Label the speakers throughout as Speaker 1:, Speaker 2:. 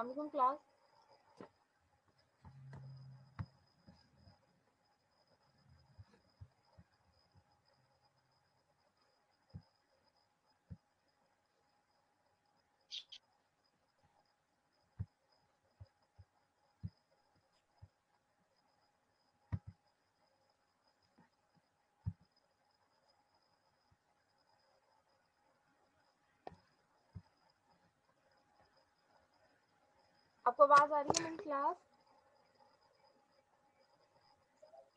Speaker 1: अस्सलाम वालेकुम क्लास। आपको आवाज आ रही है मेरी क्लास?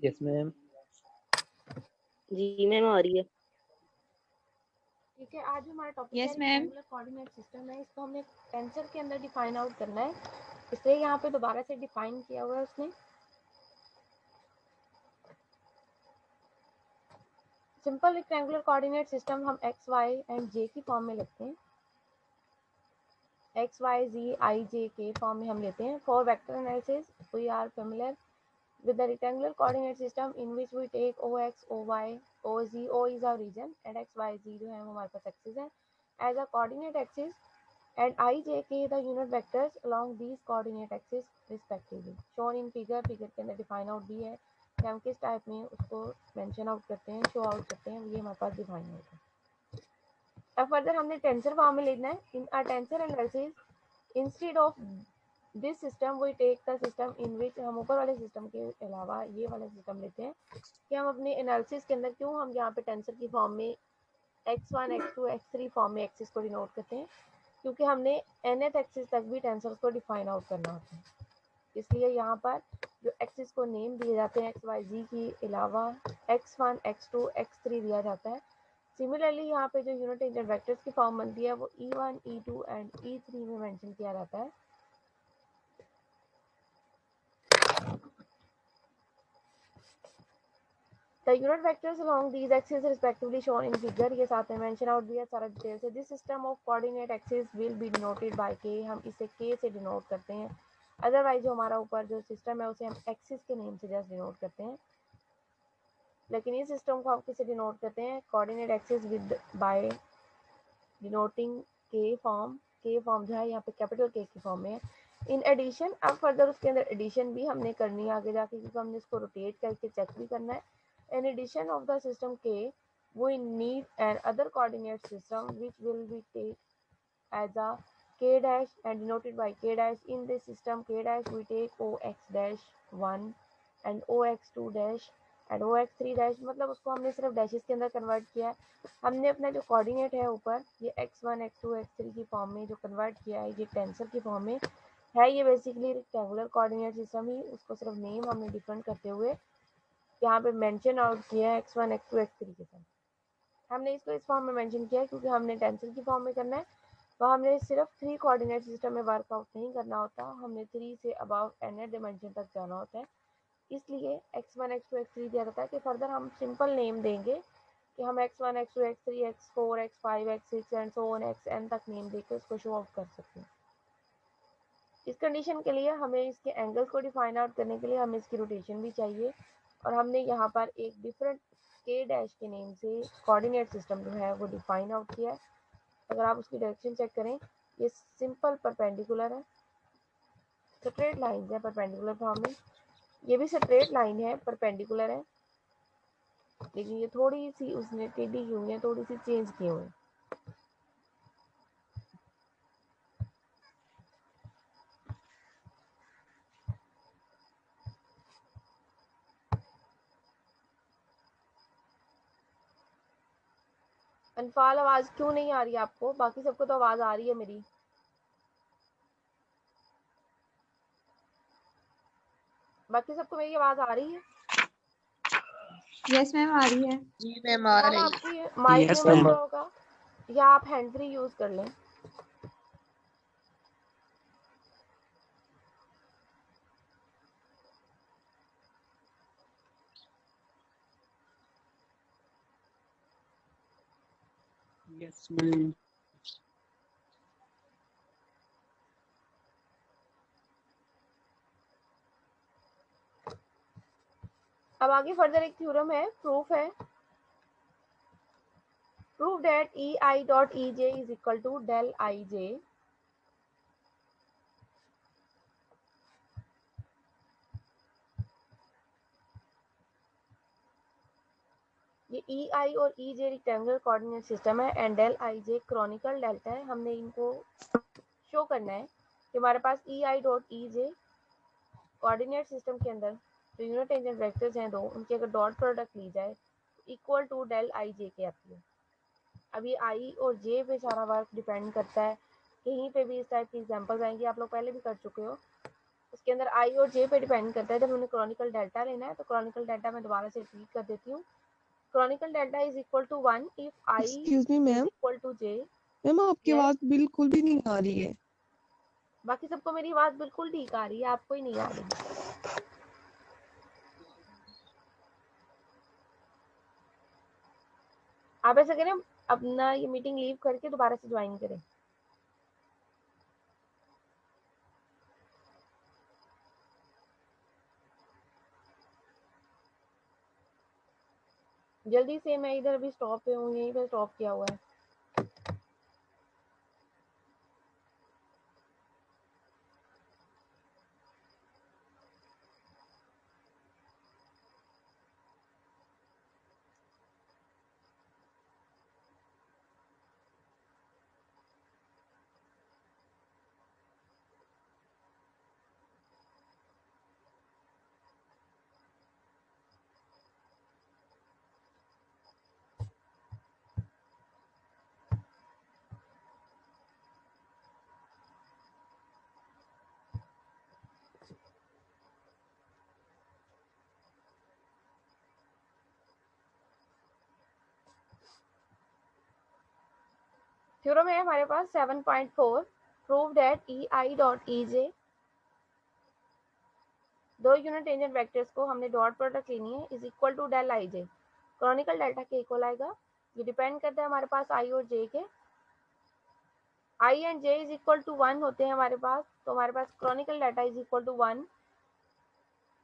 Speaker 2: Yes ma'am.
Speaker 3: जी मैम आ रही है।
Speaker 1: ठीक है, आज हमारा टॉपिक
Speaker 4: Yes,
Speaker 1: है
Speaker 4: ma'am.
Speaker 1: रेक्टेंगुलर कोऑर्डिनेट सिस्टम है। इसको हमने टेंसर के अंदर डिफाइन आउट करना है, इसलिए यहाँ पे दोबारा से डिफाइन किया हुआ है उसने। सिंपल रेक्टेंगुलर कोऑर्डिनेट सिस्टम हम एक्स वाई एंड जे की फॉर्म में लेते हैं। एक्स वाई जी आई जे के फॉर्म में हम लेते हैं। For vector analysis we are familiar with the rectangular coordinate system in which we take OX, OY, OZ, O is our region and XYZ जो है हमारे पास axis है as a coordinate axis and I, J, K the unit vectors along these coordinate axes respectively. Shown in figure के अंदर define out भी है कि हम किस टाइप में उसको मेंशन आउट करते हैं, शो आउट करते हैं, ये हमारे पास डिफाइन आउट है। अब फर्दर हमने टेंसर फॉर्म में लिखना है। In a tensor analysis instead of this system we take the system in which, हम ऊपर वाले सिस्टम के अलावा ये वाला सिस्टम लेते हैं कि हम अपने एनालिसिस के अंदर क्यों हम यहाँ पे टेंसर की फॉर्म में x1, x2, x3 फॉर्म में एक्सिस को डिनोट करते हैं, क्योंकि हमने nth एक्सिस तक भी टेंसर को डिफाइन आउट करना होता है। इसलिए यहाँ पर जो एक्सिस को नेम दिए जाते हैं एक्स वाई जी के अलावा x1, x2, x3 दिया जाता है। सिमिलरली यहाँ पे जो यूनिट इंटर वेक्टर्स की फॉर्म बनती है वो e1, e2 एंड e3 में मेंशन किया जाता है। The unit vectors along these axes respectively shown in figure, ये साथ में मेंशन आउट दिया सारा डिटेल से। This system of coordinate axes will be denoted by K, हम इसे K से डिनोट करते हैं। अदरवाइज जो हमारा ऊपर जो सिस्टम है उसे हम एक्सिस के नेम से जस्ट डिनोट करते हैं, लेकिन इस सिस्टम को हम किसे डिनोट करते हैं, coordinate axis with by denoting K form. K form जो है यहाँ पे कैपिटल K की फॉर्म में है। इन एडिशन, अब फर्दर उसके अंदर एडिशन भी हमने करनी है आगे जाके, क्योंकि हमने इसको रोटेट करके चेक भी करना है। In addition of the system K, we need an other coordinate system which will be taken as a K dash and denoted by K dash. In this system K dash we take OX dash 1 and OX2 dash and OX3 dash, मतलब उसको हमने सिर्फ dashes के अंदर convert किया है। हमने अपना जो कोऑर्डिनेट है ऊपर ये x1, x2, x3 की फॉर्म में जो कन्वर्ट किया है, ये टेंसर की फॉर्म में है। ये बेसिकली रेक्टेंगुलर कोऑर्डिनेट सिस्टम ही, उसको सिर्फ नेम हमने डिफरेंट करते हुए यहाँ पे मेंशन आउट किया है x1, x2, x3 के साथ। हमने इसको इस फॉर्म में मेंशन किया है क्योंकि हमने टेंसर की फॉर्म में करना है, तो हमने सिर्फ 3 कोऑर्डिनेट सिस्टम में वर्कआउट नहीं करना होता, हमने 3 से अबव nth डिमेंशन तक जाना होता है। इसलिए x1, x2, x3 दिया जाता है कि फर्दर हम सिंपल नेम देंगे कि हम x1, x2, x3, x4, x5, x6 and so on xn तक नेम देकर उसको शो ऑफ कर सकते हैं। इस कंडीशन के लिए हमें इसके एंगल्स को डिफाइन आउट करने के लिए हमें इसकी रोटेशन भी चाहिए, और हमने यहाँ पर एक डिफरेंट K डैश के नेम से कोऑर्डिनेट सिस्टम जो है वो डिफाइन आउट किया है। अगर आप उसकी डायरेक्शन चेक करें, ये सिंपल परपेंडिकुलर है, स्ट्रेट लाइन है परपेंडिकुलर फॉर्म में। ये भी स्ट्रेट लाइन है, परपेंडिकुलर है, लेकिन ये थोड़ी सी उसने टेढ़ी की हुई है, थोड़ी सी चेंज की हुई है। अनफाल आवाज क्यों नहीं आ रही है आपको? बाकी सबको तो आवाज आ रही है मेरी। बाकी सबको मेरी आवाज आ रही है?
Speaker 4: Yes, ma'am, आ रही है।
Speaker 5: जी मैम आ रही है।
Speaker 1: आपकी माइक
Speaker 2: Yes,
Speaker 1: में
Speaker 2: ma'am.
Speaker 1: मसला होगा, या आप हैंड फ्री यूज कर लें।
Speaker 2: Yes, ma'am.
Speaker 1: अब आगे फर्दर एक थ्योरम है, प्रूफ है। Proof that EI dot EJ is equal to del IJ ये ई आई और E J rectangular coordinate system है and del I J Kronecker delta है। हमने इनको शो करना है कि हमारे पास ई आई डॉट ई जे कोऑर्डिनेट सिस्टम के अंदर जो यूनिट टेंजेंट वेक्टर्स हैं दो, उनकी अगर डॉट प्रोडक्ट ली जाए इक्वल टू डेल आई जे के आती है। अब ये आई और जे पे सारा वर्क डिपेंड करता है। कहीं पे भी इस टाइप की एग्जांपल्स आएंगी, आप लोग पहले भी कर चुके हो। उसके अंदर आई और जे पे डिपेंड करता है। जब हमें क्रॉनिकल डेल्टा लेना है तो क्रॉनिकल डेल्टा मैं दोबारा से रिपीट कर देती हूँ। Kronecker delta is equal to 1 if i
Speaker 3: excuse me
Speaker 1: is
Speaker 3: ma'am,
Speaker 1: equal to j.
Speaker 3: Ma'am आपकी
Speaker 1: यस,
Speaker 3: आवाज बिल्कुल भी नहीं आ रही है।
Speaker 1: बाकी सबको मेरी आवाज बिल्कुल ठीक आ रही है, आपको ही नहीं आ रही। आप ऐसा करें, अपना ये मीटिंग लीव करके दोबारा से ज्वाइन करें। जल्दी से, मैं इधर अभी स्टॉप पे हूँ, यहीं पे स्टॉप किया हुआ है। थ्योरम है हमारे पास 7.4, prove that E I dot E J, दो यूनिट टेंजेंट वेक्टर्स को हमने डॉट प्रोडक्ट लेनी है, is equal to del I J. Kronecker delta के इक्वल आएगा। ये डिपेंड करता है हमारे पास आई और जे के। I and J is equal to 1 होते हैं हमारे पास, तो हमारे पास Kronecker delta is equal to 1।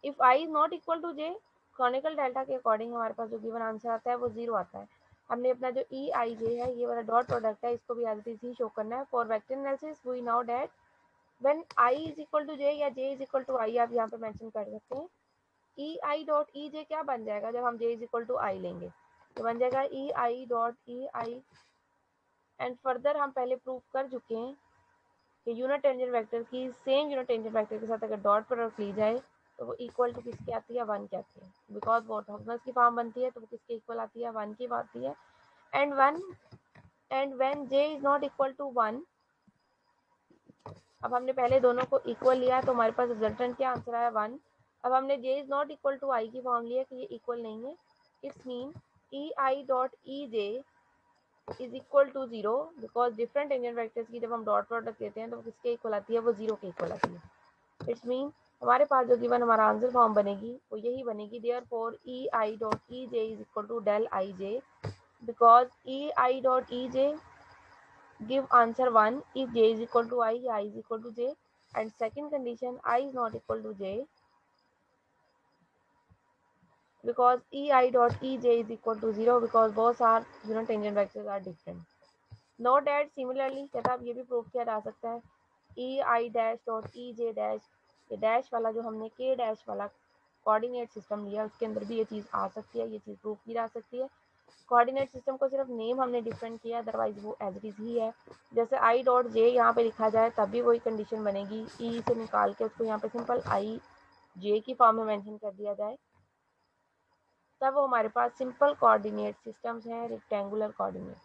Speaker 1: If I is not equal to J, Kronecker delta के अकॉर्डिंग हमारे पास जो गिवन आंसर आता है वो 0 आता है। हमने अपना जो ई आई जे है, ये वाला डॉट प्रोडक्ट है, इसको भी एज इट इज ही शो करना है। For vector analysis we know that when I is equal to J या J is equal to I, आप यहाँ पे मेंशन कर सकते हैं। ई आई डॉट ई जे क्या बन जाएगा जब हम J is equal to I लेंगे, तो बन जाएगा E I dot E I. And further हम पहले प्रूव कर चुके हैं कि यूनिट टेंजेंट वेक्टर की सेम यूनिट टेंजेंट वेक्टर के साथ अगर डॉट प्रोडक्ट ली जाए तो वो इक्वल टू किसकी आती है, 1 की आती है। बिकॉज वो ऑर्थोगोनल की फॉर्म बनती है तो वो किसके इक्वल आती है, 1 की आती है। And when j is not equal to 1, अब हमने पहले दोनों को इक्वल लिया तो हमारे पास रिजल्टेंट क्या आंसर आया, 1। अब हमने j is not equal to i की फॉर्म लिया कि ये इक्वल नहीं है। It's mean e I dot E j is equal to 0, because different tangent vectors की जब हम डॉट प्रोडक्ट लेते हैं तो किसके इक्वल आती है, वो 0 के इक्वल आती है। इट्स मीन हमारे पास जो गिवन हमारा आंसर फॉर्म बनेगी वो यही बनेगी। Therefore e I dot E j is equal to del I j, because e I dot E j give answer 1 if j is equal to I, I is equal to j, and second condition I is not equal to j because ei dot ej is equal to 0 because both are unit tangent vectors are different. Note that similarly कहता अब ये भी prove किया जा सकता है E I dash dot E J dash, ये dash वाला जो हमने के डैश वाला कोऑर्डिनेट सिस्टम लिया उसके अंदर भी ये चीज़ आ सकती है, ये चीज़ प्रूव की जा सकती है। कोऑर्डिनेट सिस्टम को सिर्फ नेम हमने डिफरेंट किया, अदरवाइज वो एज इट इज ही है। जैसे आई डॉट जे यहाँ पे लिखा जाए तब भी वही कंडीशन बनेगी, ई से निकाल के उसको यहाँ पे सिंपल आई जे की फॉर्म में मेंशन कर दिया जाए, तब वो हमारे पास सिंपल कोऑर्डिनेट सिस्टम्स हैं, रेक्टेंगुलर कोऑर्डिनेट।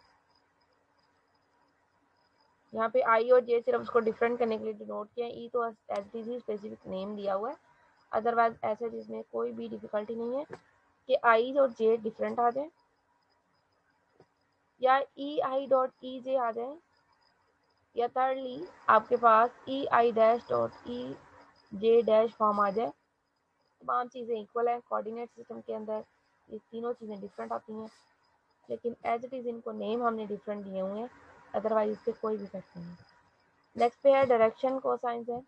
Speaker 1: यहाँ पे आई और जे सिर्फ उसको डिफरेंट करने के लिए डिनोट किया, ई तो एज इट इज ही स्पेसिफिक नेम दिया हुआ है। अदरवाइज ऐसे इसमें कोई भी डिफिकल्टी नहीं है कि आई और जे डिफरेंट आ जाए या ई आई डॉट ई जे आ जाए, या थर्डली आपके पास E I dash dot E J dash form आ जाए। तमाम चीज़ें इक्वल है कोऑर्डिनेट सिस्टम के अंदर, ये तीनों चीज़ें डिफरेंट आती हैं, लेकिन एज इट इज़ इनको नेम हमने डिफरेंट दिए हुए हैं, अदरवाइज इससे कोई भी इफेक्ट नहीं है। नेक्स्ट पे है डायरेक्शन कोसाइंस है।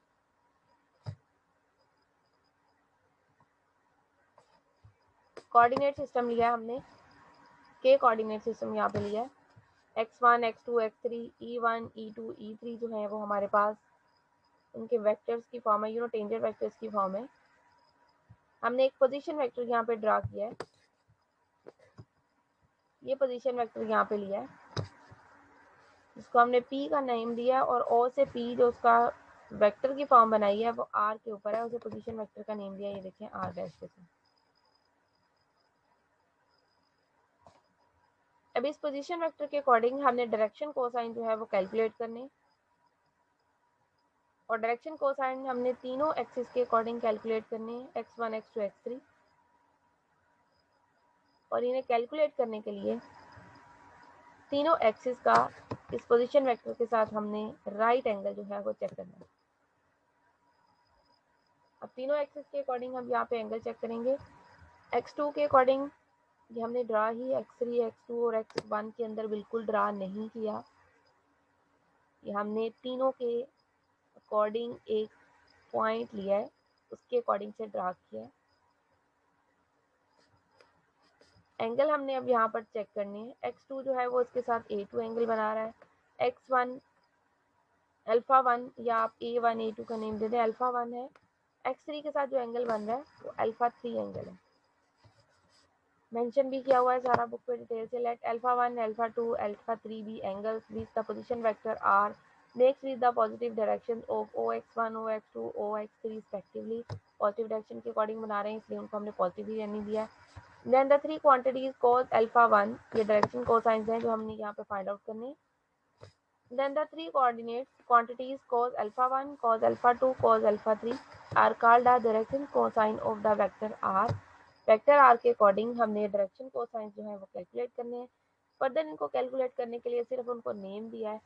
Speaker 1: कोऑर्डिनेट सिस्टम लिया है हमने, के कोऑर्डिनेट सिस्टम यहाँ पे लिया है, x1 x2 x3 e1 e2 e3 जो है वो हमारे पास उनके वेक्टर्स की फॉर्म है, यूनिट टेंजेंट वेक्टर्स की फॉर्म है। हमने एक पोजीशन वेक्टर यहाँ पे ड्रा किया है, ये पोजीशन वेक्टर यहाँ पे लिया है, जिसको हमने P का नेम दिया और O से P जो उसका वेक्टर की फॉर्म बनाई है वो R के ऊपर है, उसे पोजीशन वेक्टर का नेम दिया, ये देखें R डैश के साथ। अब इस पोजीशन वेक्टर के अकॉर्डिंग हमने डायरेक्शन कोसाइन जो है वो कैलकुलेट करने, और डायरेक्शन कोसाइन हमने तीनों एक्सिस के अकॉर्डिंग कैलकुलेट करने हैं, x1 x2 x3। और इन्हें कैलकुलेट करने के लिए तीनों एक्सिस का इस पोजीशन वेक्टर के साथ हमने राइट एंगल जो है वो चेक करना है। अब तीनों एक्सिस के अकॉर्डिंग हम यहाँ पे एंगल चेक करेंगे। x2 के अकॉर्डिंग ये हमने ड्रा ही x3 x2 और x1 के अंदर बिल्कुल ड्रा नहीं किया, ये हमने तीनों के अकॉर्डिंग एक पॉइंट लिया है, उसके अकॉर्डिंग से ड्रा किया है। एंगल हमने अब यहाँ पर चेक करने हैं। x2 जो है वो इसके साथ A2 एंगल बना रहा है, x1 अल्फा 1 या आप A1 A2 का नेम दे दें, अल्फा 1 है। x3 के साथ जो एंगल बन रहा है वो अल्फा 3 एंगल है, मेंशन भी किया हुआ है सारा बुक पे डिटेल से। Let alpha 1 alpha 2 alpha 3 be angles with the position vector r next with the positive direction of OX1 OX2 OX3 respectively. Positive direction के अकॉर्डिंग बना रहे हैं इसलिए उनको हमने पॉजिटिव ही रहने दिया है। Then the three quantities cos alpha 1, ये डायरेक्शन कोसाइंस हैं जो हमने यहाँ पे फाइंड आउट करने। Then the three coordinates quantities cos alpha 1, cos alpha 2, cos alpha 3 are called the direction cosine of the vector r. Vector r के according हमने direction cosine जो है वो कैलकुलेट करने हैं। फर्दर इनको कैलकुलेट करने के लिए सिर्फ उनको नेम दिया है।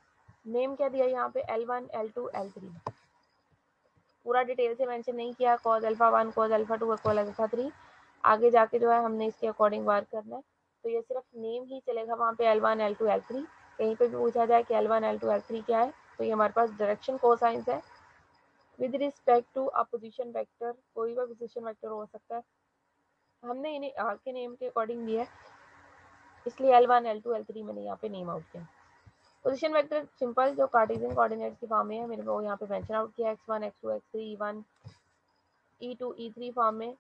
Speaker 1: नेम क्या दिया है यहाँ पे L1 L2 L3, पूरा डिटेल से मेंशन नहीं किया। cos alpha 1 cos alpha 2 cos alpha 3 आगे जाके जो है हमने इसके अकॉर्डिंग वर्क करना है, तो ये सिर्फ नेम ही चलेगा वहाँ पे L1 L2 L3। कहीं पे भी पूछा जाए कि L1 L2 L3 क्या है तो ये हमारे पास डायरेक्शन कोसाइंस है with respect to a position vector, कोई भी पोजीशन वेक्टर हो सकता है। हमने इन्हें आर के नेम के अकॉर्डिंग दिया है इसलिए L1 L2 L3 मैंने यहाँ पे नेम आउट किया। पोजीशन वेक्टर सिंपल जो कार्टेशियन कोऑर्डिनेट्स की फॉर्म में है मैंने वो यहाँ पे मेंशन आउट किया, x1 x2 x3 e1 e2 e3 form में।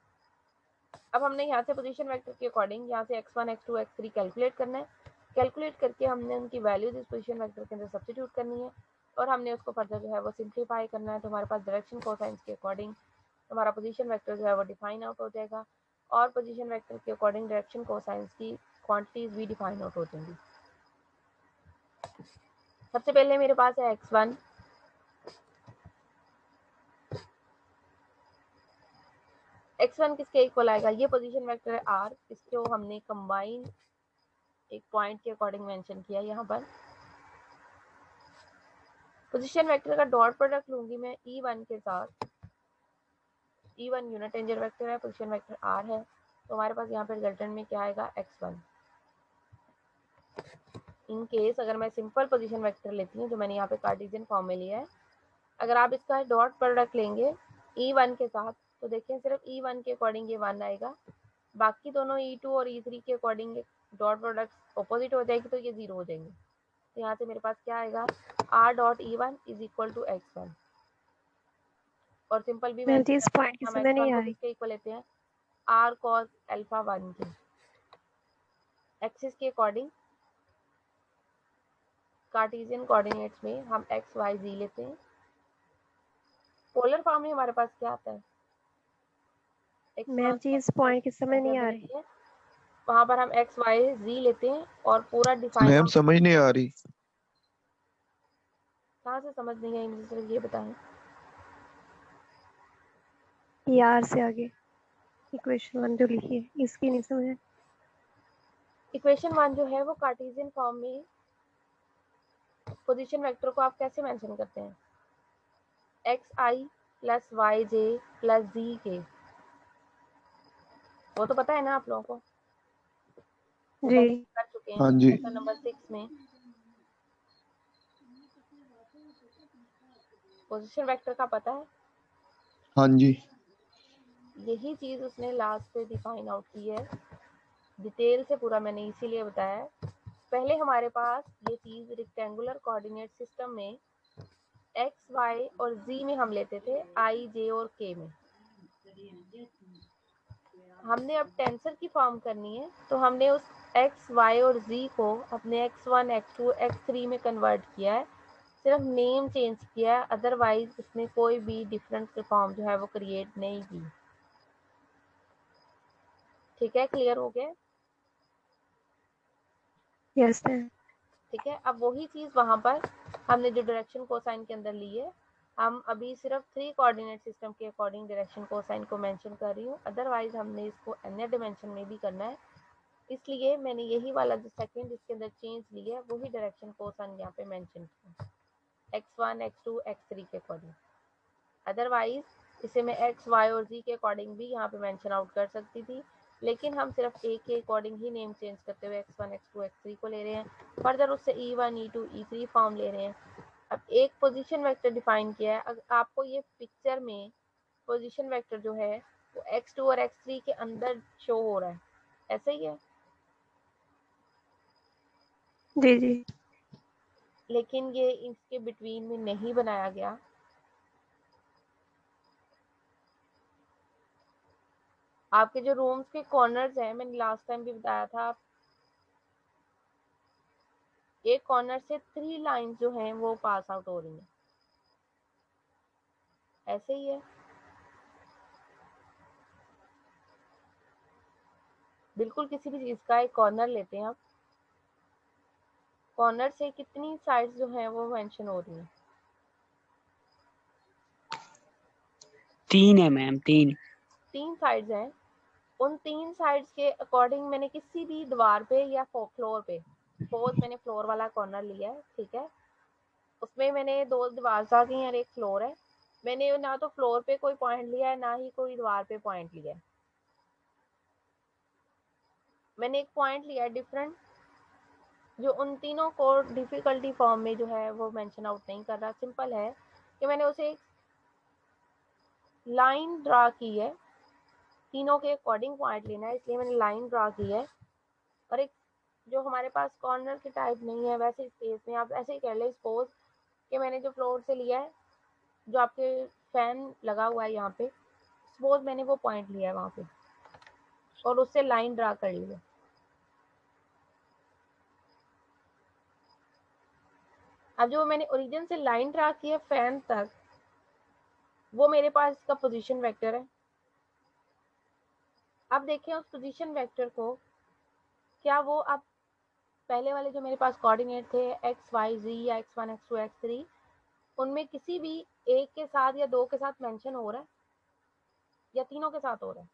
Speaker 1: अब हमने यहाँ से पोजीशन वेक्टर के अकॉर्डिंग यहाँ से x1 x2 x3 कैलकुलेट करना है। कैलकुलेट करके हमने उनकी वैल्यूज इस पोजीशन वेक्टर के अंदर सब्स्टिट्यूट करनी है और हमने उसको फर्दर जो है वो सिंप्लीफाई करना है। तो हमारे पास डायरेक्शन कोसाइंस के अकॉर्डिंग हमारा पोजीशन वेक्टर जो है वो डिफाइन आउट हो जाएगा और पोजीशन वेक्टर के अकॉर्डिंग डायरेक्शन कोसाइंस की क्वांटिटीज भी डिफाइन आउट हो जाएंगी। सबसे पहले मेरे पास है x1, x1 किसके इक्वल आएगा, ये पोजीशन वेक्टर है r, इसको हमने कंबाइन एक पॉइंट के अकॉर्डिंग मेंशन किया। यहाँ पर पोजीशन वेक्टर का डॉट प्रोडक्ट लूंगी मैं e1 के साथ, e1 यूनिट टेंजेंट वेक्टर है, पोजीशन वेक्टर r है, तो हमारे पास यहाँ पे रिजल्टेंट में क्या आएगा x1। इन केस अगर मैं सिंपल पोजीशन वेक्टर लेती हूँ जो मैंने यहाँ पे कार्टेशियन फॉर्म में लिया है, अगर आप इसका डॉट प्रोडक्ट लेंगे e1 के साथ तो देखिए सिर्फ e1 के अकॉर्डिंग ये 1 आएगा, बाकी दोनों e2 और e3 के अकॉर्डिंग डॉट प्रोडक्ट ऑपोजिट हो जाएगी तो ये 0 हो जाएंगे। तो यहाँ से मेरे पास क्या आएगा r dot e1 is equal to x1। और सिंपल भी
Speaker 4: मैम जी इस
Speaker 1: मेंशन
Speaker 4: पॉइंट की
Speaker 1: हम
Speaker 4: समझ नहीं
Speaker 1: x1
Speaker 4: आ
Speaker 1: को
Speaker 4: रही।
Speaker 1: किसके इक्वल लेते हैं, r cos अल्फा 1 के एक्सिस के अकॉर्डिंग कार्टेशियन कोऑर्डिनेट्स में हम x y z लेते हैं। पोलर फॉर्म में हमारे पास क्या आता है,
Speaker 4: मैम जी इस पॉइंट की समझ नहीं आ रही।
Speaker 1: वहां पर हम x y z लेते हैं और पूरा डिफाइन
Speaker 5: मैम समझ नहीं आ रही।
Speaker 1: कहाँ से समझ नहीं आई मुझे सिर्फ ये बताएं।
Speaker 4: यार से आगे इक्वेशन 1 जो लिखी है इसकी नहीं समझ।
Speaker 1: इक्वेशन 1 जो है वो कार्टेशियन फॉर्म में पोजीशन वेक्टर को आप कैसे मेंशन करते हैं, xi plus yj plus zk, वो तो पता है ना आप लोगों को,
Speaker 4: जी
Speaker 1: कर चुके हैं
Speaker 5: हाँ जी।
Speaker 1: नंबर 6 में। पोजीशन वेक्टर का पता है,
Speaker 5: हाँ जी।
Speaker 1: यही चीज उसने लास्ट पे डिफाइन आउट की है डिटेल से पूरा, मैंने इसीलिए बताया। पहले हमारे पास ये चीज रेक्टेंगुलर कोऑर्डिनेट सिस्टम में x y और z में हम लेते थे i j और k में, हमने अब टेंसर की फॉर्म करनी है, तो हमने उस x, y और z को अपने x1, x2, x3 में कन्वर्ट किया है, सिर्फ नेम चेंज किया है, अदरवाइज इसमें कोई भी डिफरेंट फॉर्म जो है वो क्रिएट नहीं की। ठीक है, क्लियर हो गया?
Speaker 4: Yes ma'am.
Speaker 1: ठीक है, अब वही चीज़ वहाँ पर हमने जो डायरेक्शन कोसाइन के अंदर ली है, हम अभी सिर्फ 3 कोऑर्डिनेट सिस्टम के अकॉर्डिंग डायरेक्शन कोसाइन को मेंशन कर रही हूँ, अदरवाइज हमने इसको अन्य डायमेंशन में भी करना है, इसलिए मैंने यही वाला जो सेकंड इसके अंदर चेंज लिया है वही डायरेक्शन कोसाइन यहाँ पे मेंशन किया, x1, x2, x3 के अकॉर्डिंग। अदरवाइज इसे मैं x, y और z के अकॉर्डिंग भी यहाँ पे मेंशन आउट कर सकती थी, लेकिन हम सिर्फ a के अकॉर्डिंग ही नेम चेंज करते हुए x1, x2, x3 को ले रहे हैं, फर्दर उससे e1, e2, e3 फॉर्म ले रहे हैं। अब एक पोजीशन वेक्टर डिफाइन किया है, अगर आपको ये पिक्चर में पोजीशन वेक्टर जो है वो x2 और x3 के अंदर शो हो रहा है, ऐसे ही है,
Speaker 4: जी जी।
Speaker 1: लेकिन ये इसके बिटवीन में नहीं बनाया गया। आपके जो रूम्स के कॉर्नर्स हैं, मैंने लास्ट टाइम भी बताया था, एक कॉर्नर से 3 लाइंस जो हैं वो पास आउट हो रही हैं, ऐसे ही है, बिल्कुल किसी भी चीज का एक कॉर्नर लेते हैं आप, कॉर्नर से कितनी साइड्स जो हैं वो मेंशन हो रही हैं?
Speaker 2: 3 है मैम, 3।
Speaker 1: 3 साइड्स हैं, उन 3 साइड्स के अकॉर्डिंग मैंने किसी भी दीवार पे या फ्लोर पे, सपोज मैंने फ्लोर वाला कॉर्नर लिया है, ठीक है, उसमें मैंने 2 दीवार आ गई और एक फ्लोर है, मैंने ना तो फ्लोर पे कोई पॉइंट लिया है ना ही कोई दीवार पे पॉइंट लिया है, मैंने एक पॉइंट लिया है डिफरेंट, जो उन तीनों को डिफिकल्टी फॉर्म में जो है वो मेंशन आउट नहीं कर रहा, सिंपल है कि मैंने उसे एक लाइन ड्रा की है, तीनों के अकॉर्डिंग पॉइंट लेना है, इसलिए मैंने लाइन ड्रा की है, और एक जो हमारे पास कॉर्नर के टाइप नहीं है वैसे स्पेस में आप ऐसे ही कर ले, सपोज कि मैंने जो फ्लोर से लिया है, जो आपके फैन लगा हुआ है यहाँ पे, सपोज मैंने वो पॉइंट लिया है वहाँ पे और उससे लाइन ड्रा कर ली है। अब जो मैंने ओरिजिन से लाइन ड्रा की है फैन तक, वो मेरे पास इसका पोजीशन वेक्टर है। अब देखें उस पोजीशन वेक्टर को, क्या वो अब पहले वाले जो मेरे पास कोऑर्डिनेट थे एक्स वाई जी या x1, x2, x3, उनमें किसी भी एक के साथ या दो के साथ मेंशन हो रहा है या तीनों के साथ हो रहा है?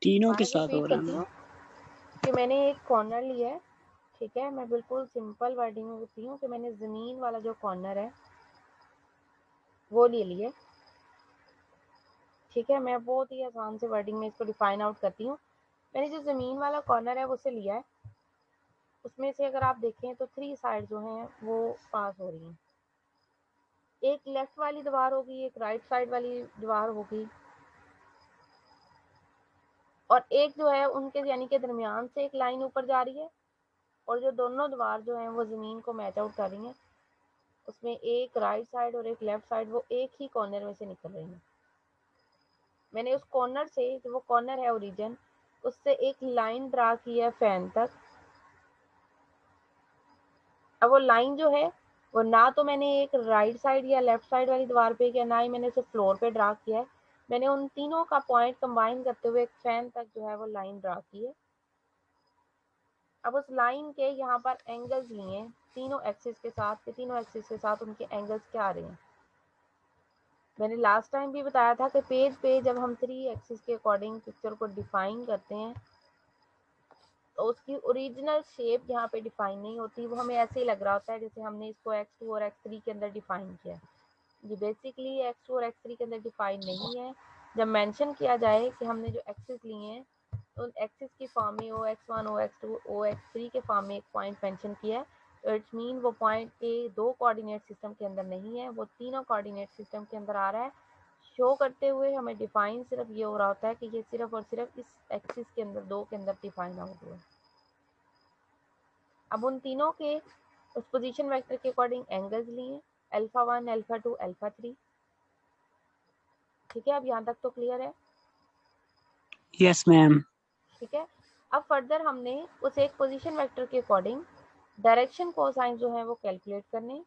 Speaker 2: तीनों के
Speaker 1: मैं
Speaker 2: साथ हो
Speaker 1: रिपीट
Speaker 2: रहा है
Speaker 1: करती
Speaker 2: मैम।
Speaker 1: हूँ कि मैंने एक कॉर्नर लिया है, ठीक है, मैं बिल्कुल सिंपल वर्डिंग में बताती हूँ कि मैंने ज़मीन वाला जो कॉर्नर है वो ले लिया, ठीक है, मैं बहुत ही आसान से वर्डिंग में इसको डिफाइन आउट करती हूँ। मैंने जो ज़मीन वाला कॉर्नर है वो उसे लिया है, उसमें से अगर आप देखें तो 3 साइड जो हैं वो पास हो रही हैं, एक लेफ्ट वाली दीवार होगी, एक राइट साइड वाली दीवार होगी, और एक जो है उनके यानी के दरमियान से एक लाइन ऊपर जा रही है, और जो दोनों दीवार जो हैं वो ज़मीन को मैच आउट कर रही हैं, उसमें एक राइट साइड और एक लेफ्ट साइड वो एक ही कॉर्नर में से निकल रही हैं। मैंने उस कॉर्नर से, जो वो कॉर्नर है ओरिजिन, उससे एक लाइन ड्रा की है फैन तक। अब वो लाइन जो है वो ना तो मैंने एक राइट साइड या लेफ्ट साइड वाली दीवार पे किया, ना ही मैंने उसे फ्लोर पे ड्रा किया है, मैंने उन तीनों का पॉइंट कंबाइन करते हुए एक फैन तक जो है वो लाइन ड्रा की है। अब उस लाइन के यहाँ पर एंगल्स लिए तीनों एक्सिस के साथ, के तीनों एक्सिस के साथ उनके एंगल्स क्या आ रहे हैं। मैंने लास्ट टाइम भी बताया था कि पेज पे जब हम 3 एक्सिस के अकॉर्डिंग पिक्चर को डिफाइन करते हैं तो उसकी ओरिजिनल शेप यहाँ पे डिफाइन नहीं होती, वो हमें ऐसे ही लग रहा होता है जैसे हमने इसको x2 और x3 के अंदर डिफाइन किया है। ये बेसिकली x2 और x3 के अंदर डिफाइन नहीं है। जब मेंशन किया जाए कि हमने जो एक्सिस लिए हैं तो उन एक्सिस की फॉर्म में OX1, OX2, OX3 के फॉर्म में एक पॉइंट मेंशन किया है, तो इट्स मीन वो पॉइंट ए 2 कोऑर्डिनेट सिस्टम के अंदर नहीं है, वो तीनों कोऑर्डिनेट सिस्टम के अंदर आ रहा है। शो करते हुए हमें डिफाइन सिर्फ ये हो रहा होता है कि ये सिर्फ और सिर्फ इस एक्सिस के अंदर 2 के अंदर डिफाइन आउट हुआ है। अब उन तीनों के उस पोजीशन वेक्टर के अकॉर्डिंग एंगल्स लिए, α1, α2, α3। ठीक है, अब यहाँ तक तो क्लियर है?
Speaker 2: Yes, ma'am.
Speaker 1: ठीक है, अब फर्दर हमने उस एक पोजीशन वेक्टर के अकॉर्डिंग डायरेक्शन कोसाइन जो है वो कैलकुलेट करने।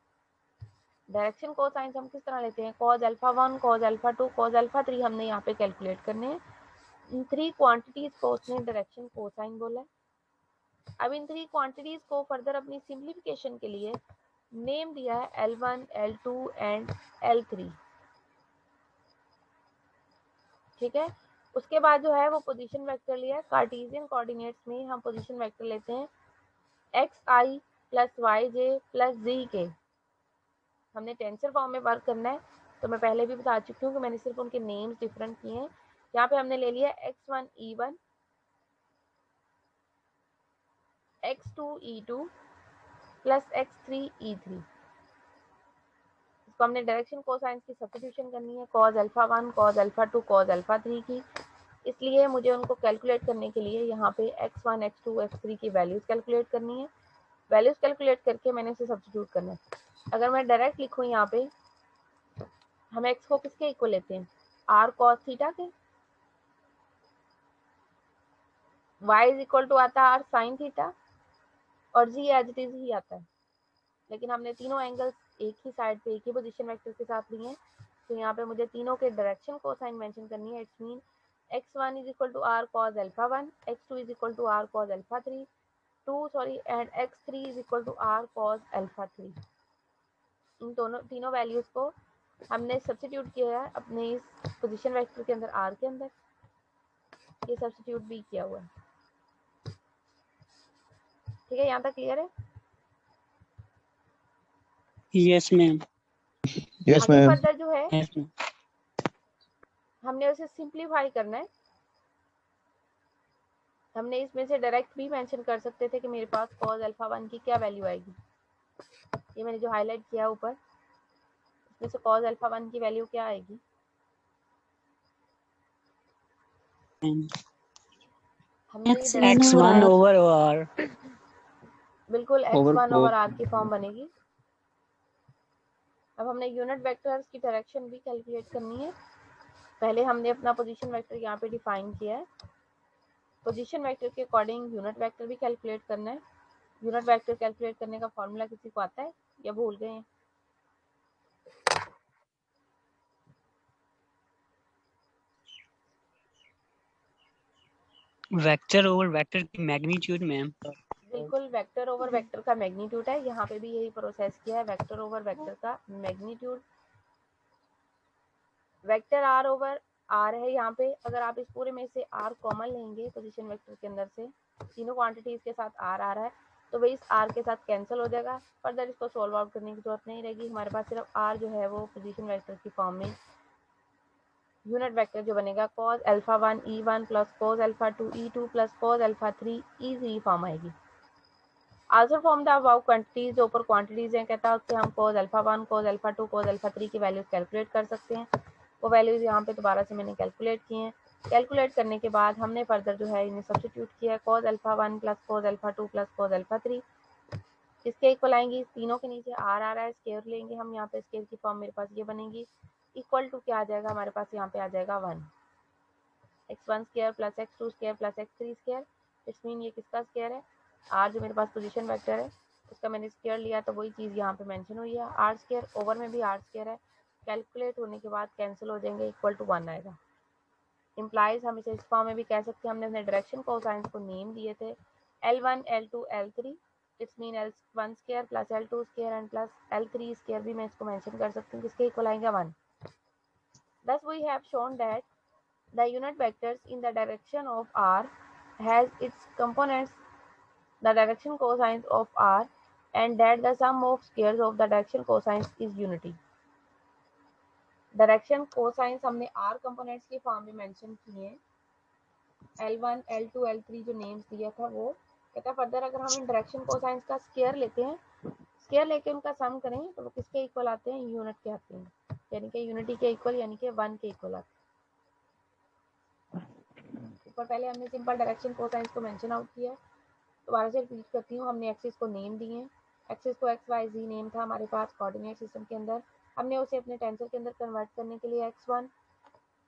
Speaker 1: डायरेक्शन कोसाइन हम किस तरह लेते हैं, cause alpha 1, cause alpha 2, cause alpha 3 हमने यहाँ पे कैलकुलेट करने हैं। इन 3 क्वांटिटीज को उसने डायरेक्शन कोसाइन बोला है। अब इन 3 क्वांटिटीज को फर्दर अपनी सिंप्लीफिकेशन के लिए नेम दिया है L1, L2 एंड L3। ठीक है, उसके बाद जो है वो पोजीशन वेक्टर लिया है। कार्टेशियन कोऑर्डिनेट्स में हम पोजीशन वेक्टर लेते हैं xi plus yj plus zk। हमने टेंसर फॉर्म में वर्क करना है, तो मैं पहले भी बता चुकी हूँ कि मैंने सिर्फ उनके नेम्स डिफरेंट किए हैं। यहाँ पे हमने ले लिया x1 e1, x2 e2 plus x3 e3। इसको हमने डायरेक्शन कोसाइंस की सब्स्टिट्यूशन करनी है, cause alpha 1, cause alpha 2, cause alpha 3 की। इसलिए मुझे उनको कैलकुलेट करने के लिए यहाँ पे x1, x2, x3 की वैल्यूज कैलकुलेट करनी है। वैल्यूज कैलकुलेट करके मैंने इसे सब्स्टिट्यूट करना है। अगर मैं डायरेक्ट लिखूँ यहाँ पे, हम x को किसके इक्वल लेते हैं, r cos थीटा के, y इज इक्वल टू आता है r sin थीटा, और g एज इट इज ही आता है। लेकिन हमने तीनों एंगल्स एक ही साइड पे एक ही पोजीशन वेक्टर के साथ लिए हैं, तो यहाँ पे मुझे तीनों के डायरेक्शन कोसाइन मेंशन करनी है। It's mean x1 is equal to r cos alpha 1, x2 is equal to r cos alpha 3 and x3 is equal to r cos alpha 3। इन तीनों वैल्यूज को हमने सब्स्टिट्यूट किया है अपने इस पोजीशन वेक्टर के अंदर r के अंदर। ये सब्स्टिट्यूट भी किया हुआ है। ठीक है, यहाँ तक क्लियर है?
Speaker 2: Yes, ma'am.
Speaker 5: यस
Speaker 1: आगे
Speaker 5: मैम।
Speaker 1: फर्दर जो है
Speaker 2: Yes, ma'am.
Speaker 1: हमने उसे सिंप्लीफाई करना है। हमने इसमें से डायरेक्ट भी मेंशन कर सकते थे कि मेरे पास cos अल्फा 1 की क्या वैल्यू आएगी। ये मैंने जो हाईलाइट किया ऊपर, इसमें से cos अल्फा 1 की वैल्यू क्या आएगी, हमने ये डायरेक्ट
Speaker 2: X1 over R.
Speaker 1: बिल्कुल
Speaker 5: Over
Speaker 1: x1 over
Speaker 5: both.
Speaker 1: r की फॉर्म बनेगी। अब हमने यूनिट वेक्टर्स की डायरेक्शन भी कैलकुलेट करनी है। पहले हमने अपना पोजीशन वेक्टर यहाँ पे डिफाइन किया है। पोजीशन वेक्टर के अकॉर्डिंग यूनिट वेक्टर भी कैलकुलेट करना है। यूनिट वेक्टर कैलकुलेट करने का फॉर्मूला किसी को आता है या भूल गए हैं?
Speaker 2: Vector over vector की magnitude, ma'am.
Speaker 1: बिल्कुल, वेक्टर ओवर वेक्टर का मैग्नीट्यूड है। यहाँ पे भी यही प्रोसेस किया है, वेक्टर ओवर वेक्टर का magnitude. Vector r over r है यहाँ पे। अगर आप इस पूरे में से आर कॉमन लेंगे पोजीशन वेक्टर के अंदर से, तीनों क्वांटिटीज के साथ आर आ रहा है, तो वही इस आर के साथ कैंसिल हो जाएगा। फर्दर इसको सोल्व आउट करने की जरूरत नहीं रहेगी। हमारे पास सिर्फ आर जो है वो पोजीशन वेक्टर की फॉर्म में यूनिट वेक्टर जो बनेगा cos alpha 1 e1 plus cos alpha 2 e2 plus cos alpha 3 e3 form आएगी। Also form the above quantities, जो ऊपर क्वांटिटीज हैं, कहता है कि हम cos alpha 1, cos alpha 2, cos alpha 3 की वैल्यूज कैलकुलेट कर सकते हैं। वो वैल्यूज यहाँ पे दोबारा से मैंने कैलकुलेट की हैं। कैलकुलेट करने के बाद हमने फर्दर जो है इन्हें सब्स्टिट्यूट किया है, cos alpha 1 plus cos alpha 2 plus cos alpha 3 इसके इक्वल आएंगी। तीनों के नीचे आर आ रहा है, स्केयर लेंगे हम, यहाँ पे स्केयर की फॉर्म मेरे पास ये बनेगी। इक्वल टू क्या आ जाएगा हमारे पास, यहाँ पे आ जाएगा 1, x1 square plus x2 square plus x3 square. It's mean ये किसका स्केयर है, आर जो मेरे पास पोजीशन वेक्टर है उसका मैंने स्केयर लिया, तो वही चीज़ यहाँ पे मेंशन हुई है। आर स्केयर ओवर में भी आर स्केयर है, कैलकुलेट होने के बाद कैंसिल हो जाएंगे, इक्वल टू 1 आएगा। इम्प्लाइज हम इसे इस फॉर्म में भी कह सकते हैं। हमने अपने डायरेक्शन कोसाइंस को नेम दिए थे L1, L2, L3। It's mean L1 square plus L2 square and plus L3 square भी मैं इसको मेंशन कर सकती हूँ, किसके इक्वल आएंगे 1। Thus we have shown that the unit vectors in the direction of r has its components the direction cosines of r and that the sum of squares of the direction cosines is unity। Direction cosines हमने r components की form में mention किए हैं, L1, L2, L3 जो names दिया था वो कहता फर्दर अगर हम इन डायरेक्शन कोसाइंस का स्केयर लेते हैं, स्केयर लेके उनका सम करें तो वो किसके इक्वल आते हैं, यूनिट के आते हैं, यानी कि यूनिटी के इक्वल, यानी कि 1 के इक्वल आते हैं। ऊपर पहले हमने सिंपल डायरेक्शन कोसाइंस को मेंशन आउट किया है। दोबारा से रिपीट करती हूँ, हमने एक्सिस को नेम दिए हैं। एक्सिस को एक्स वाई जी नेम था हमारे पास कोऑर्डिनेट सिस्टम के अंदर। हमने उसे अपने टेंसर के अंदर कन्वर्ट करने के लिए x1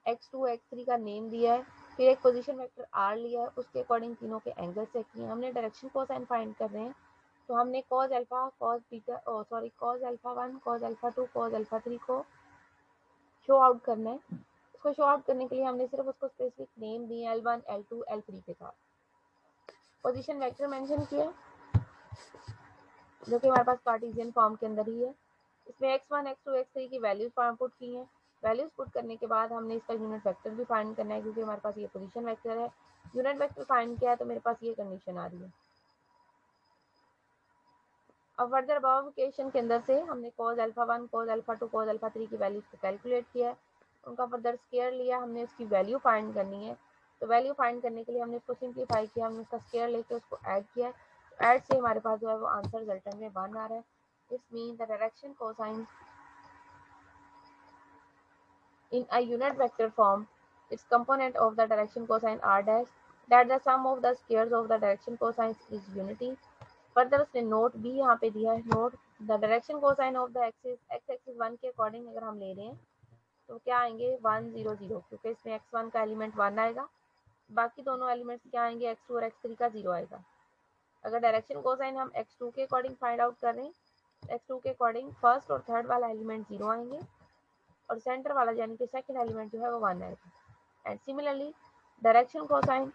Speaker 1: x2 x3 का नेम दिया है, फिर एक पोजीशन वेक्टर r लिया है, उसके अकॉर्डिंग तीनों के एंगल चेक किए। हमने डायरेक्शन कोसाइन फाइंड कर रहे हैं, तो हमने cos alpha cos beta cos alpha 1 cos alpha 2 cos alpha 3 को शो आउट करना है। उसको शो आउट करने के लिए हमने सिर्फ उसको स्पेसिफिक नेम दिए L1 L2 L3 के साथ। पोजीशन वेक्टर मेंशन किया जो कि हमारे पास कार्टेशियन फॉर्म के अंदर ही है। इसमें x1 x2 x3 की वैल्यूज पुट की हैं। वैल्यूज पुट करने के बाद हमने इसका यूनिट वेक्टर भी फाइंड करना है, क्योंकि हमारे पास ये पोजीशन वेक्टर है। यूनिट वेक्टर फाइंड किया है तो मेरे पास ये कंडीशन आ रही है। अब फर्दर अबव इक्वेशन के अंदर से हमने cos alpha 1 cos alpha 2 cos alpha 3 की वैल्यूज को कैलकुलेट किया है, उनका फर्दर स्क्वायर लिया, हमने उसकी वैल्यू फाइंड करनी है। तो वैल्यू फाइंड करने के लिए हमने इसको सिंप्लीफाई किया, हमने उसका स्क्वायर लेके उसको ऐड किया। तो ऐड से हमारे पास जो है वो आंसर रिजल्टेंट में 1 आ रहा है। This mean the direction cosine in a unit vector form, its component of the direction cosine r dash, that the sum of the squares of the direction cosines is unity. Further उसने note भी यहाँ पे दिया है, note the direction cosine of the axis x axis 1 के according अगर हम ले रहे हैं तो क्या आएंगे 1 0 0, क्योंकि इसमें x1 का एलिमेंट 1 आएगा, बाकी दोनों एलिमेंट्स क्या आएंगे x2 और x3 का 0 आएगा। अगर डायरेक्शन कोसाइन हम x2 के अकॉर्डिंग फाइंड आउट कर रहे हैं, x2 के अकॉर्डिंग फर्स्ट और थर्ड वाला एलिमेंट 0 आएंगे और सेंटर वाला यानी कि सेकंड एलिमेंट जो है वो 1 आएगा। And similarly direction cosine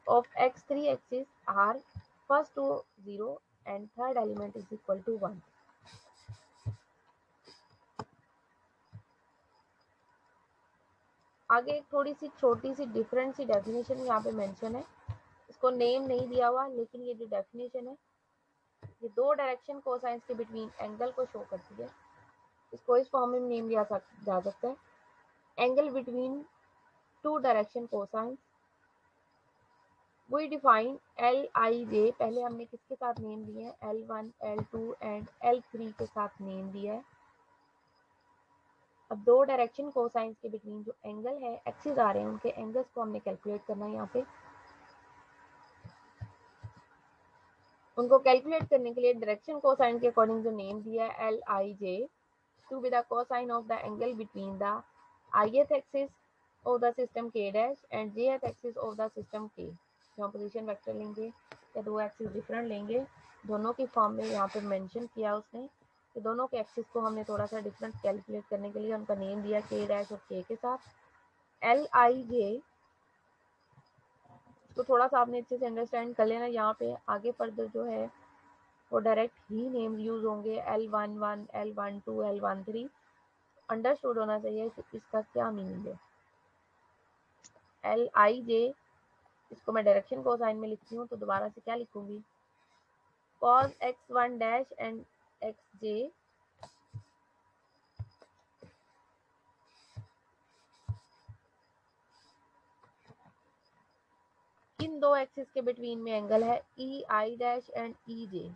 Speaker 1: of x3 axis r first to 0 and third element is equal to 1. आगे एक थोड़ी सी छोटी सी डिफरेंट सी डेफिनेशन यहाँ पे मेंशन है, इसको नेम नहीं दिया हुआ, लेकिन ये जो डेफिनेशन है ये दो डायरेक्शन कोसाइंस के बिटवीन एंगल को शो करती है। इसको इस फॉर्म में नेम लिया जा सकता है, angle between two direction cosines. We define Lij, पहले हमने किसके साथ नेम दिए हैं, L1 L2 एंड L3 के साथ नेम दिया है। अब दो डायरेक्शन कोसाइंस के बिटवीन जो एंगल है एक्सिस आ रहे हैं उनके एंगल्स को हमने कैलकुलेट करना है। यहाँ पे उनको कैलकुलेट करने के लिए डायरेक्शन कोसाइन के अकॉर्डिंग जो नेम दिया है Lij to be the cosine of the angle between the ith axis of the system k dash and jth axis of the system k। हम पोजीशन वेक्टर लेंगे या दो एक्सिस डिफरेंट लेंगे, दोनों की फॉर्म में यहाँ पे मेंशन किया उसने, तो दोनों के एक्सिस को हमने थोड़ा सा डिफरेंट कैलकुलेट करने के लिए उनका नेम दिया k डैश और k के साथ। Lij तो थोड़ा सा आपने अच्छे से अंडरस्टैंड कर लेना, यहाँ पे आगे फर्दर जो है वो डायरेक्ट ही नेम यूज होंगे L11 L12 L13, अंडरस्टूड होना चाहिए कि इसका क्या मीनिंग है। Lij इसको मैं डायरेक्शन कोसाइन में लिखती हूँ, तो दोबारा से क्या लिखूंगी, cos x1 dash and xj इन दो एक्सिस के बिटवीन में एंगल है ei dash and ej।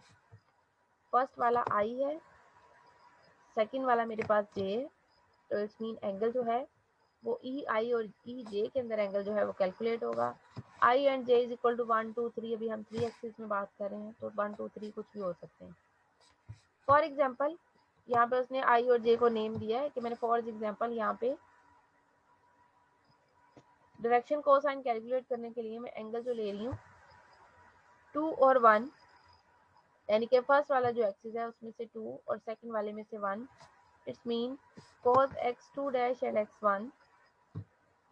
Speaker 1: First वाला i है, सेकंड वाला मेरे पास j है, तो इट्स मीन एंगल जो है वो ei और ej के अंदर एंगल जो है वो कैलकुलेट होगा। i and j is equal to 1 2 3, अभी हम 3 एक्सिस में बात कर रहे हैं तो 1 2 3 कुछ भी हो सकते हैं। फॉर एग्जाम्पल यहाँ पे उसने i और j को नेम दिया है कि मैंने फॉर एग्जाम्पल यहाँ पे डायरेक्शन कोसाइन कैलकुलेट करने के लिए मैं एंगल जो ले रही हूँ 2 और 1, यानी कि फर्स्ट वाला जो एक्सिस है उसमें से 2 और सेकंड वाले में से 1, it's mean cos x2 dash and x1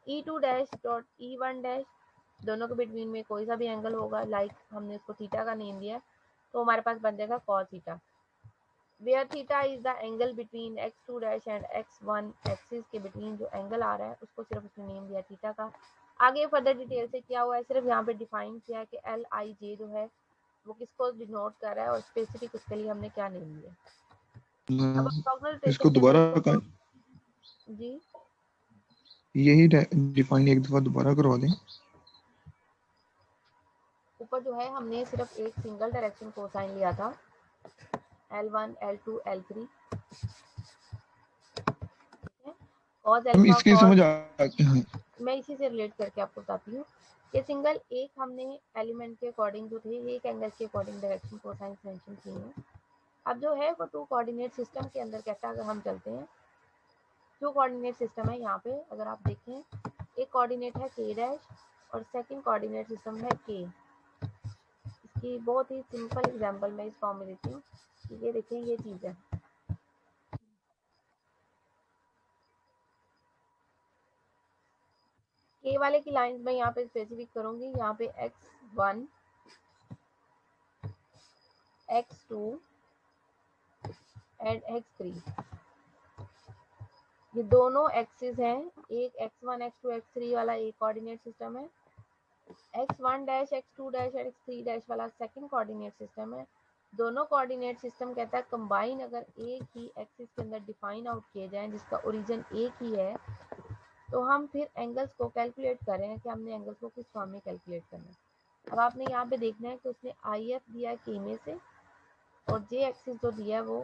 Speaker 1: e2 dash dot e1 dash, दोनों के बिटवीन में कोई सा भी एंगल होगा, लाइक हमने उसको थीटा का नेम दिया तो हमारे पास बन जाएगा cos theta, where theta is the angle between x2 dash and x1 axis के बिटवीन जो एंगल आ रहा है उसको सिर्फ उसने नेम दिया थीटा का। आगे फर्दर डिटेल से क्या हुआ है, सिर्फ यहाँ पे डिफाइन किया है कि Lij जो है वो किसको डिनोट कर रहा है और स्पेसिफिक उसके लिए हमने क्या नेम दिया। अब
Speaker 5: इसको दोबारा
Speaker 1: जी
Speaker 5: यही डिफाइन एक दफा दोबारा करवा दें।
Speaker 1: ऊपर जो है हमने सिर्फ एक सिंगल डायरेक्शन कोसाइन लिया था L1 L2 L3, cos
Speaker 5: हम
Speaker 1: अल्फा
Speaker 5: इसकी समझ
Speaker 1: मैं इसी से रिलेट करके आपको बताती हूँ कि सिंगल एक हमने एलिमेंट के अकॉर्डिंग जो थे एक एंगल के अकॉर्डिंग डायरेक्शन कोसाइन मेंशन किए हैं। अब जो है वो टू कोऑर्डिनेट सिस्टम के अंदर कैसा अगर हम चलते हैं जो कोऑर्डिनेट सिस्टम है यहाँ पे अगर आप देखें, एक कोऑर्डिनेट है k डैश और सेकंड कोऑर्डिनेट सिस्टम है k। इसकी बहुत ही सिंपल एग्जांपल मैं इस फॉर्म में देती हूँ। ये देखें, ये चीज़ है, k वाले की लाइंस मैं यहाँ पे स्पेसिफिक करूंगी। यहाँ पे x1 x2 एंड x3 ये दोनों एक्सिस हैं। एक x1 x2 x3 वाला एक कोऑर्डिनेट सिस्टम है, x1 डैश x2 डैश और x3 डैश वाला सेकंड कोऑर्डिनेट सिस्टम है। दोनों कोऑर्डिनेट सिस्टम कहता है कंबाइन अगर एक ही एक्सिस के अंदर डिफाइन आउट किए जाएं जिसका ओरिजिन एक ही है, तो हम फिर एंगल्स को कैलकुलेट कर रहे हैं कि हमने एंगल्स को किस फॉर्म में कैलकुलेट करना है। अब आपने यहाँ पे देखना है कि उसने आई एफ दिया है के में से और जे एक्सिस जो दिया है वो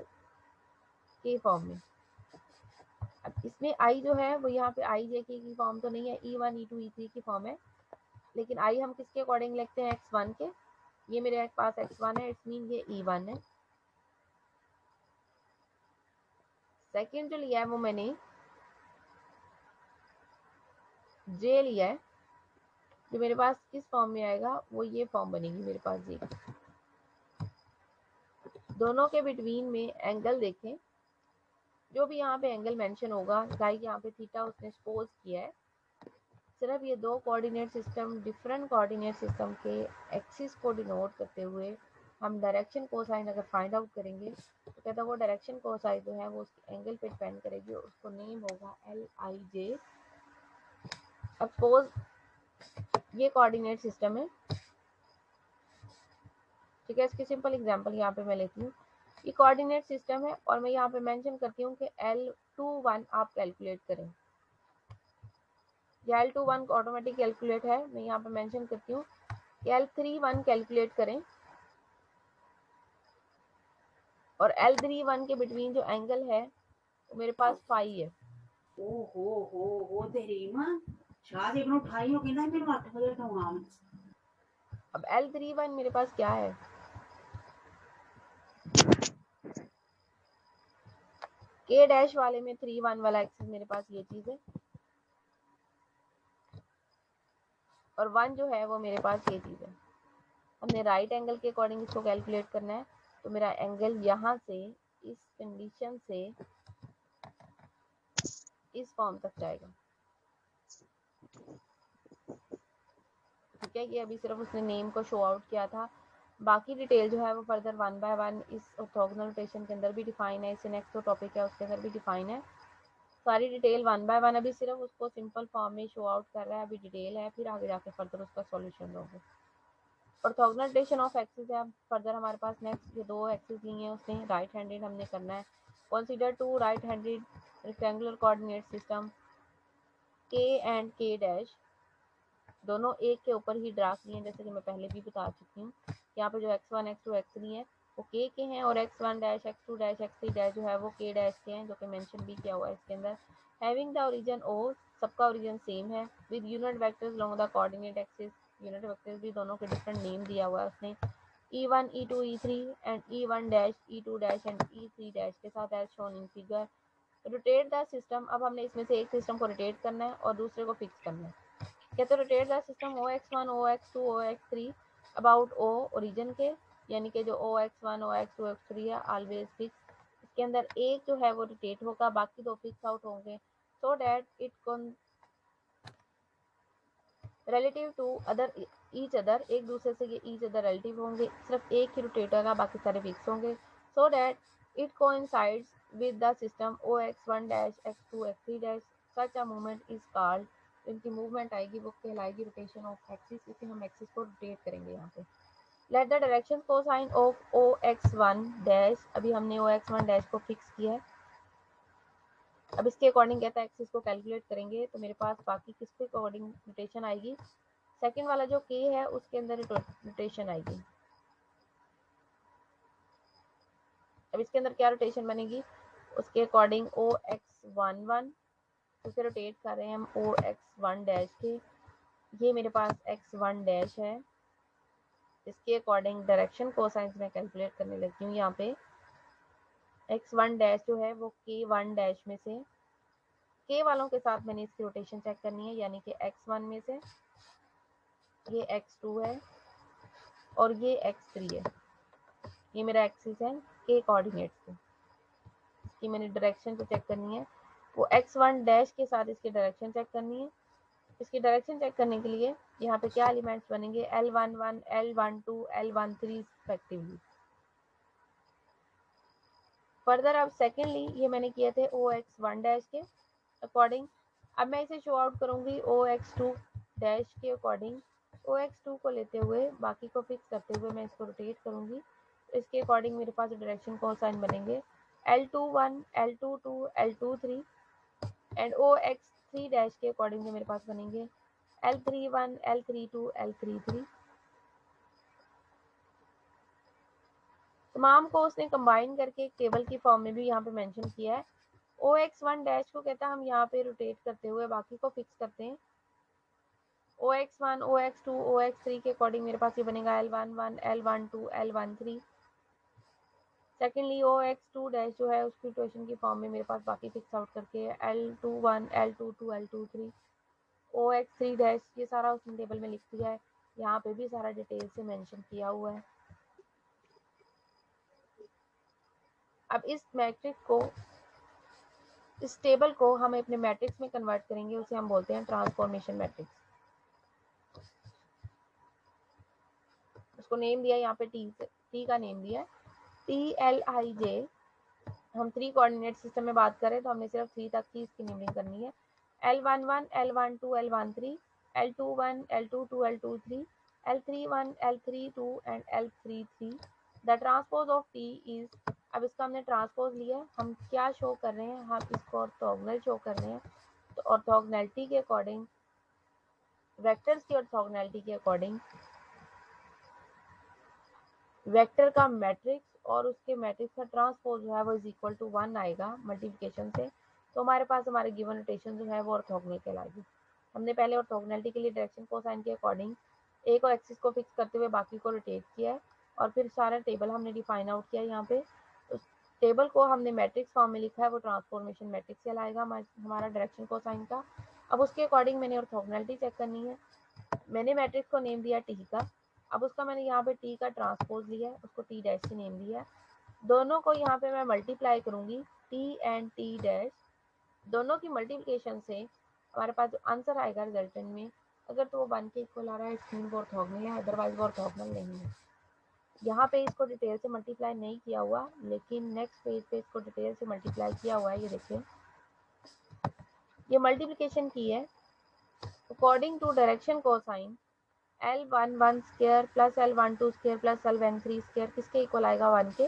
Speaker 1: के फॉर्म में। अब इसमें आई जो है वो यहाँ पे आई जे के की फॉर्म तो नहीं है, E1 E2 E3 की फॉर्म है, लेकिन आई हम किसके अकॉर्डिंग लिखते हैं, x1 के। ये मेरे पास x1 है, इट्स मीन ये E1 है। सेकंड जो लिया है वो मैंने जे लिया है, जो मेरे पास किस फॉर्म में आएगा, वो ये फॉर्म बनेगी मेरे पास जे। दोनों के बिटवीन में एंगल देखें, जो भी यहाँ पे एंगल मेंशन होगा, लाइक यहाँ पे थीटा उसने सपोज किया है, सिर्फ ये दो coordinate system different coordinate system के एक्सिस को डिनोट करते हुए हम डायरेक्शन कोसाइन अगर फाइंड आउट करेंगे तो कहता है वो डायरेक्शन कोसाइन जो है वो उसके एंगल पे डिपेंड करेगी, उसको नेम होगा LIJ। अब सपोज ये कोऑर्डिनेट सिस्टम है, ठीक है। इसकी सिंपल एग्जांपल यहाँ पे मैं लेती हूँ। ये कोऑर्डिनेट सिस्टम है और मैं यहाँ पे मेंशन करती हूँ कि L21 आप कैलकुलेट करें। L21 ऑटोमेटिक कैलकुलेट है, मैं यहाँ पे मेंशन करती हूँ L31 कैलकुलेट करें और L31 के बिटवीन जो एंगल है वो मेरे पास फाई है।
Speaker 6: ओ हो तेरी मां शादी इब्नु उठाई हो किना मेरे 8 बजे तो आम।
Speaker 1: अब L31 मेरे पास क्या है, K डैश वाले में 31 वाला एक्सिस मेरे पास ये चीज है और 1 जो है वो मेरे पास ये चीज है। हमने राइट एंगल के अकॉर्डिंग इसको कैलकुलेट करना है, तो मेरा एंगल यहाँ से इस कंडीशन से इस फॉर्म तक जाएगा, ठीक है। ये अभी सिर्फ उसने नेम को शो आउट किया था, बाकी डिटेल जो है वो फर्दर 1 बाय 1 इस ऑर्थोगोनल रोटेशन के अंदर भी डिफाइन है, इससे नेक्स्ट जो टॉपिक है उसके अंदर भी डिफाइन है। सारी डिटेल 1 बाय 1 अभी सिर्फ उसको सिंपल फॉर्म में शो आउट कर रहा है, अभी डिटेल है, फिर आगे जाके फर्दर उसका सॉल्यूशन दोगे। ऑर्थोगोनल रोटेशन ऑफ एक्सिस है। अब फर्दर हमारे पास नेक्स्ट ये दो एक्सिस लिए हैं उसने, राइट हैंडेड हमने करना है। Consider to right handed rectangular coordinate system K and K dash, दोनों एक के ऊपर ही ड्रा किए हैं, जैसे कि मैं पहले भी बता चुकी हूँ। यहाँ पे जो x1 x2 x3 है वो k के हैं और x1 dash x2 dash x3 dash जो है वो k डैश के हैं, जो कि मेंशन भी किया हुआ है इसके अंदर। हैविंग द ओरिजिन o, सबका ओरिजिन सेम है, with unit vectors along the coordinate axis. Unit vectors भी दोनों के डिफरेंट नेम दिया हुआ है उसने, E1 E2 E3 and E1 dash E2 dash and E3 dash के साथ as shown in figure. Rotate the system, अब हमने इसमें से एक सिस्टम को रोटेट करना है और दूसरे को फिक्स करना है। कहते rotate the system OX1 OX2 OX3 about O origin के, यानी कि जो OX1 OX2 OX3 है ऑलवेज फिक्स। इसके अंदर एक जो है वो रोटेट होगा, बाकी दो फिक्स आउट होंगे, so that it can relative to other each other, एक दूसरे से ये ईच अदर रिलेटिव होंगे, सिर्फ एक ही रोटेट होगा, बाकी सारे फिक्स होंगे। So that it coincides with the system OX1 dash x2 x3 dash, such a movement is called, इनकी मूवमेंट आएगी वो कहलाएगी रोटेशन ऑफ एक्सिस, इसे हम एक्सिस को रोटेट करेंगे यहाँ पे। Let the direction cosine of OX1 dash, अभी हमने OX1 डैश को फिक्स किया है, अब इसके अकॉर्डिंग कहता है एक्सिस को कैलकुलेट करेंगे, तो मेरे पास बाकी किसके अकॉर्डिंग रोटेशन आएगी, सेकंड वाला जो K है उसके अंदर रोटेशन आएगी। अब इसके अंदर क्या रोटेशन बनेगी, उसके अकॉर्डिंग OX11, उसे रोटेट कर रहे हैं हम OX1 डैश के, ये मेरे पास x1 डैश है, इसके अकॉर्डिंग डायरेक्शन कोसाइंस में कैलकुलेट करने लगी हूँ। यहाँ पे x1 डैश जो है वो K1 डैश में से के वालों के साथ मैंने इसकी रोटेशन चेक करनी है, यानी कि x1 में से ये x2 है और ये x3 है, ये मेरा एक्सिस है के कोऑर्डिनेट्स पे। इसकी मैंने डायरेक्शन तो चेक करनी है, वो x1 डैश के साथ इसकी डायरेक्शन चेक करनी है। इसकी डायरेक्शन चेक करने के लिए यहाँ पे क्या एलिमेंट्स बनेंगे, L11, L12, L13 respectively. Further अब सेकेंडली ये मैंने किए थे OX1 डैश के अकॉर्डिंग। अब मैं इसे शो आउट करूंगी OX2 डैश के अकॉर्डिंग। OX2 को लेते हुए बाकी को फिक्स करते हुए मैं इसको रोटेट करूंगी, तो इसके अकॉर्डिंग मेरे पास डायरेक्शन कोसाइन बनेंगे L21, L22, L23 and OX3 dash के अकॉर्डिंग मेरे पास बनेंगे L31, L32, L33। तमाम को उसने कंबाइन करके एक टेबल की फॉर्म में भी यहाँ पे मेंशन किया है। OX1 डैश को कहता है हम यहाँ पे रोटेट करते हुए बाकी को फिक्स करते हैं। OX1, OX2, OX3 के अकॉर्डिंग मेरे पास ये बनेगा L11, L12, L13। Secondly OX2 dash जो है उसकी इक्वेशन की फॉर्म में मेरे पास बाकी फिक्स आउट करके L21, L22, L23। OX3 dash ये सारा उसने टेबल में लिख दिया है, यहाँ पे भी सारा डिटेल से मेंशन किया हुआ है। अब इस मैट्रिक्स को, इस टेबल को हम अपने मैट्रिक्स में कन्वर्ट करेंगे, उसे हम बोलते हैं ट्रांसफॉर्मेशन मैट्रिक्स। उसको नेम दिया यहाँ पे टी का नेम दिया है TLIJ। हम 3 कोऑर्डिनेट सिस्टम में बात करें तो हमने सिर्फ 3 तक की इसकी नेमिंग करनी है। L11, L12, L13, L21, L22, L23, L31, L32 and L33। The transpose of T is, अब इसका हमने ट्रांसपोज लिया, हम क्या शो कर रहे हैं, हम इसको ऑर्थोगोनल शो कर रहे हैं। तो ऑर्थोगोनैलिटी के अकॉर्डिंग, वेक्टर्स की ऑर्थोगोनैलिटी के अकॉर्डिंग वेक्टर का मैट्रिक्स और उसके मैट्रिक्स का ट्रांसपोज जो है वो इज इक्वल टू 1 आएगा मल्टीप्लिकेशन से। तो हमारे पास हमारे गिवन रोटेशन जो है वो ऑर्थोगोनल कहलाएगी। हमने पहले ऑर्थोगोनैलिटी के लिए डायरेक्शन कोसाइन के अकॉर्डिंग एक और एक्सिस को फिक्स करते हुए बाकी को रोटेट किया है, और फिर सारा टेबल हमने डिफाइन आउट किया है यहाँ पे। उस टेबल को हमने मैट्रिक्स फॉर्म में लिखा है, वो ट्रांसफॉर्मेशन मैट्रिक्स कहलाएगा हमारा डायरेक्शन कोसाइन का। अब उसके अकॉर्डिंग मैंने ऑर्थोगोनैलिटी चेक करनी है। मैंने मैट्रिक्स को नेम दिया टी का, अब उसका मैंने यहाँ पे टी का ट्रांसपोज लिया है, उसको टी डैश से नेम दिया है। दोनों को यहाँ पे मैं मल्टीप्लाई करूंगी, टी एंड टी डैश, दोनों की मल्टीप्लिकेशन से हमारे पास जो आंसर आएगा रिजल्टेंट में, अगर तो वो 1 के इक्वल आ रहा है इसमें वो ऑर्थोगोनल है, अदरवाइज वो ऑर्थोगोनल नहीं है। यहाँ पे इसको डिटेल से मल्टीप्लाई नहीं किया हुआ, लेकिन नेक्स्ट पेज पे इसको डिटेल से मल्टीप्लाई किया हुआ है। ये देखिए, ये मल्टीप्लिकेशन की है according to direction cosine. L11 square plus L12 square plus L13 square किसके इक्वल आएगा, 1 के।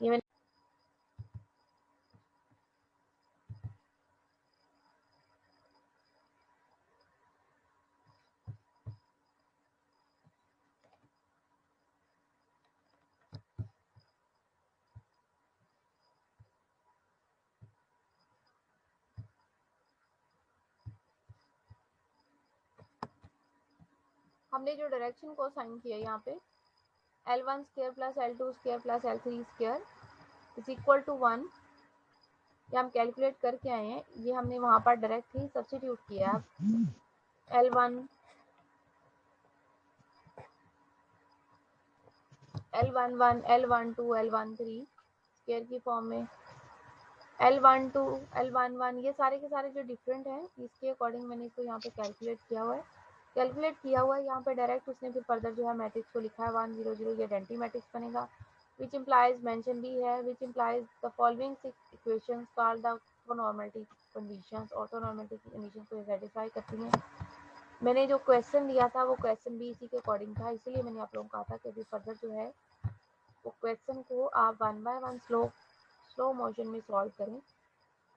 Speaker 1: ये मैंने हमने जो डायरेक्शन को साइन किया यहाँ पे L1 square plus L2 square plus L3 square is equal to 1, ये हम कैलकुलेट करके आए हैं। ये हमने वहाँ पर डायरेक्ट ही सब्स्टिट्यूट किया। L1, L11, L12, L13 square की फॉर्म में, L12, L11 ये सारे के सारे जो डिफरेंट हैं इसके अकॉर्डिंग मैंने इसको यहाँ पे कैलकुलेट किया हुआ है। यहाँ पे डायरेक्ट उसने फिर फर्दर जो है मैट्रिक्स को लिखा है 1 0 0, ये आइडेंटिटी मैट्रिक्स बनेगा, विच इम्प्लाइज मेंशन भी है, which implies the following 6 equations called the orthonormality conditions, orthonormality conditions को सेटिस्फाई करती हैं। मैंने जो क्वेश्चन दिया था वो क्वेश्चन भी इसी के अकॉर्डिंग था, इसलिए मैंने आप लोगों को कहा था कि अभी फर्दर जो है वो क्वेश्चन को आप 1 बाय 1 स्लो मोशन में सॉल्व करें,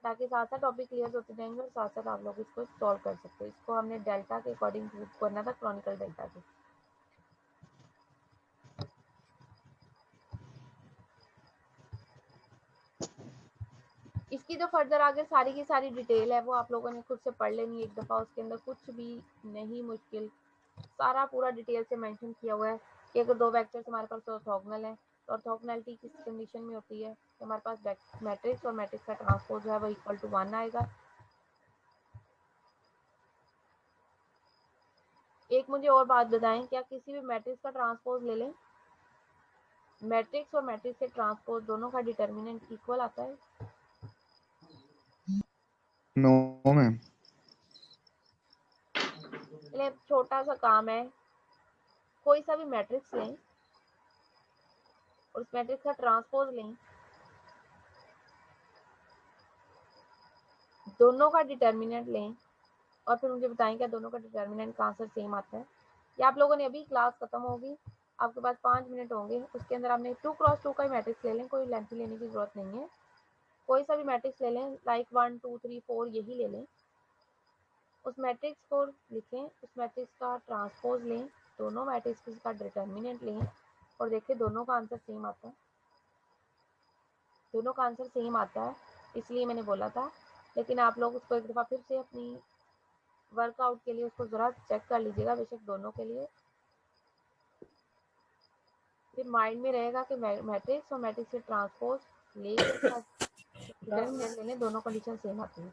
Speaker 1: ताकि साथ साथ टॉपिक क्लियर होते जाएंगे और साथ साथ आप लोग इसको सॉल्व कर सकते हैं। इसको हमने डेल्टा के अकॉर्डिंग प्रूव करना था, क्रॉनिकल डेल्टा के। इसकी जो फर्दर आगे सारी की सारी डिटेल है वो आप लोगों ने खुद से पढ़ लेनी एक दफ़ा, उसके अंदर कुछ भी नहीं मुश्किल, सारा पूरा डिटेल से मेंशन किया हुआ है कि अगर 2 वेक्टर्स हमारे पास ऑर्थोगोनल है तो ऑर्थोगोनैलिटी किस कंडीशन में होती है? तो हमारे पास मैट्रिक्स और मैट्रिक्स का ट्रांसपोज जो है वो इक्वल टू 1 आएगा। एक मुझे और बात बताएं, क्या किसी भी मैट्रिक्स का ट्रांसपोज ले लें, मैट्रिक्स और मैट्रिक्स के ट्रांसपोज दोनों का डिटर्मिनेंट इक्वल आता है?
Speaker 5: No ma'am.
Speaker 1: चलिए छोटा सा काम है, कोई सा भी मैट्रिक्स लें और उस मैट्रिक्स का ट्रांसपोज लें, दोनों का डिटर्मिनेंट लें और फिर मुझे बताएं क्या दोनों का डिटर्मिनेंट का आंसर सेम आता है? या आप लोगों ने अभी क्लास खत्म होगी, आपके पास 5 मिनट होंगे, उसके अंदर आपने 2x2 का ही मैट्रिक्स ले लें, कोई लेंथी लेने की जरूरत नहीं है, कोई सा भी मैट्रिक्स ले लें, लाइक 1 2 3 4 यही ले लें, उस मैट्रिक्स को लिखें, उस मैट्रिक्स का ट्रांसपोज लें, दोनों मैट्रिक्स का डिटर्मिनेंट लें और देखें दोनों का आंसर सेम आता है। दोनों का आंसर सेम आता है, इसलिए मैंने बोला था। लेकिन आप लोग उसको एक दफ़ा फिर से अपनी वर्कआउट के लिए उसको ज़रा चेक कर लीजिएगा, बेशक दोनों के लिए, फिर माइंड में रहेगा कि मैट्रिक्स और मैट्रिक्स से ट्रांसपोज डिटर्मिनेंट ले लें, दोनों कंडीशन सेम आती है।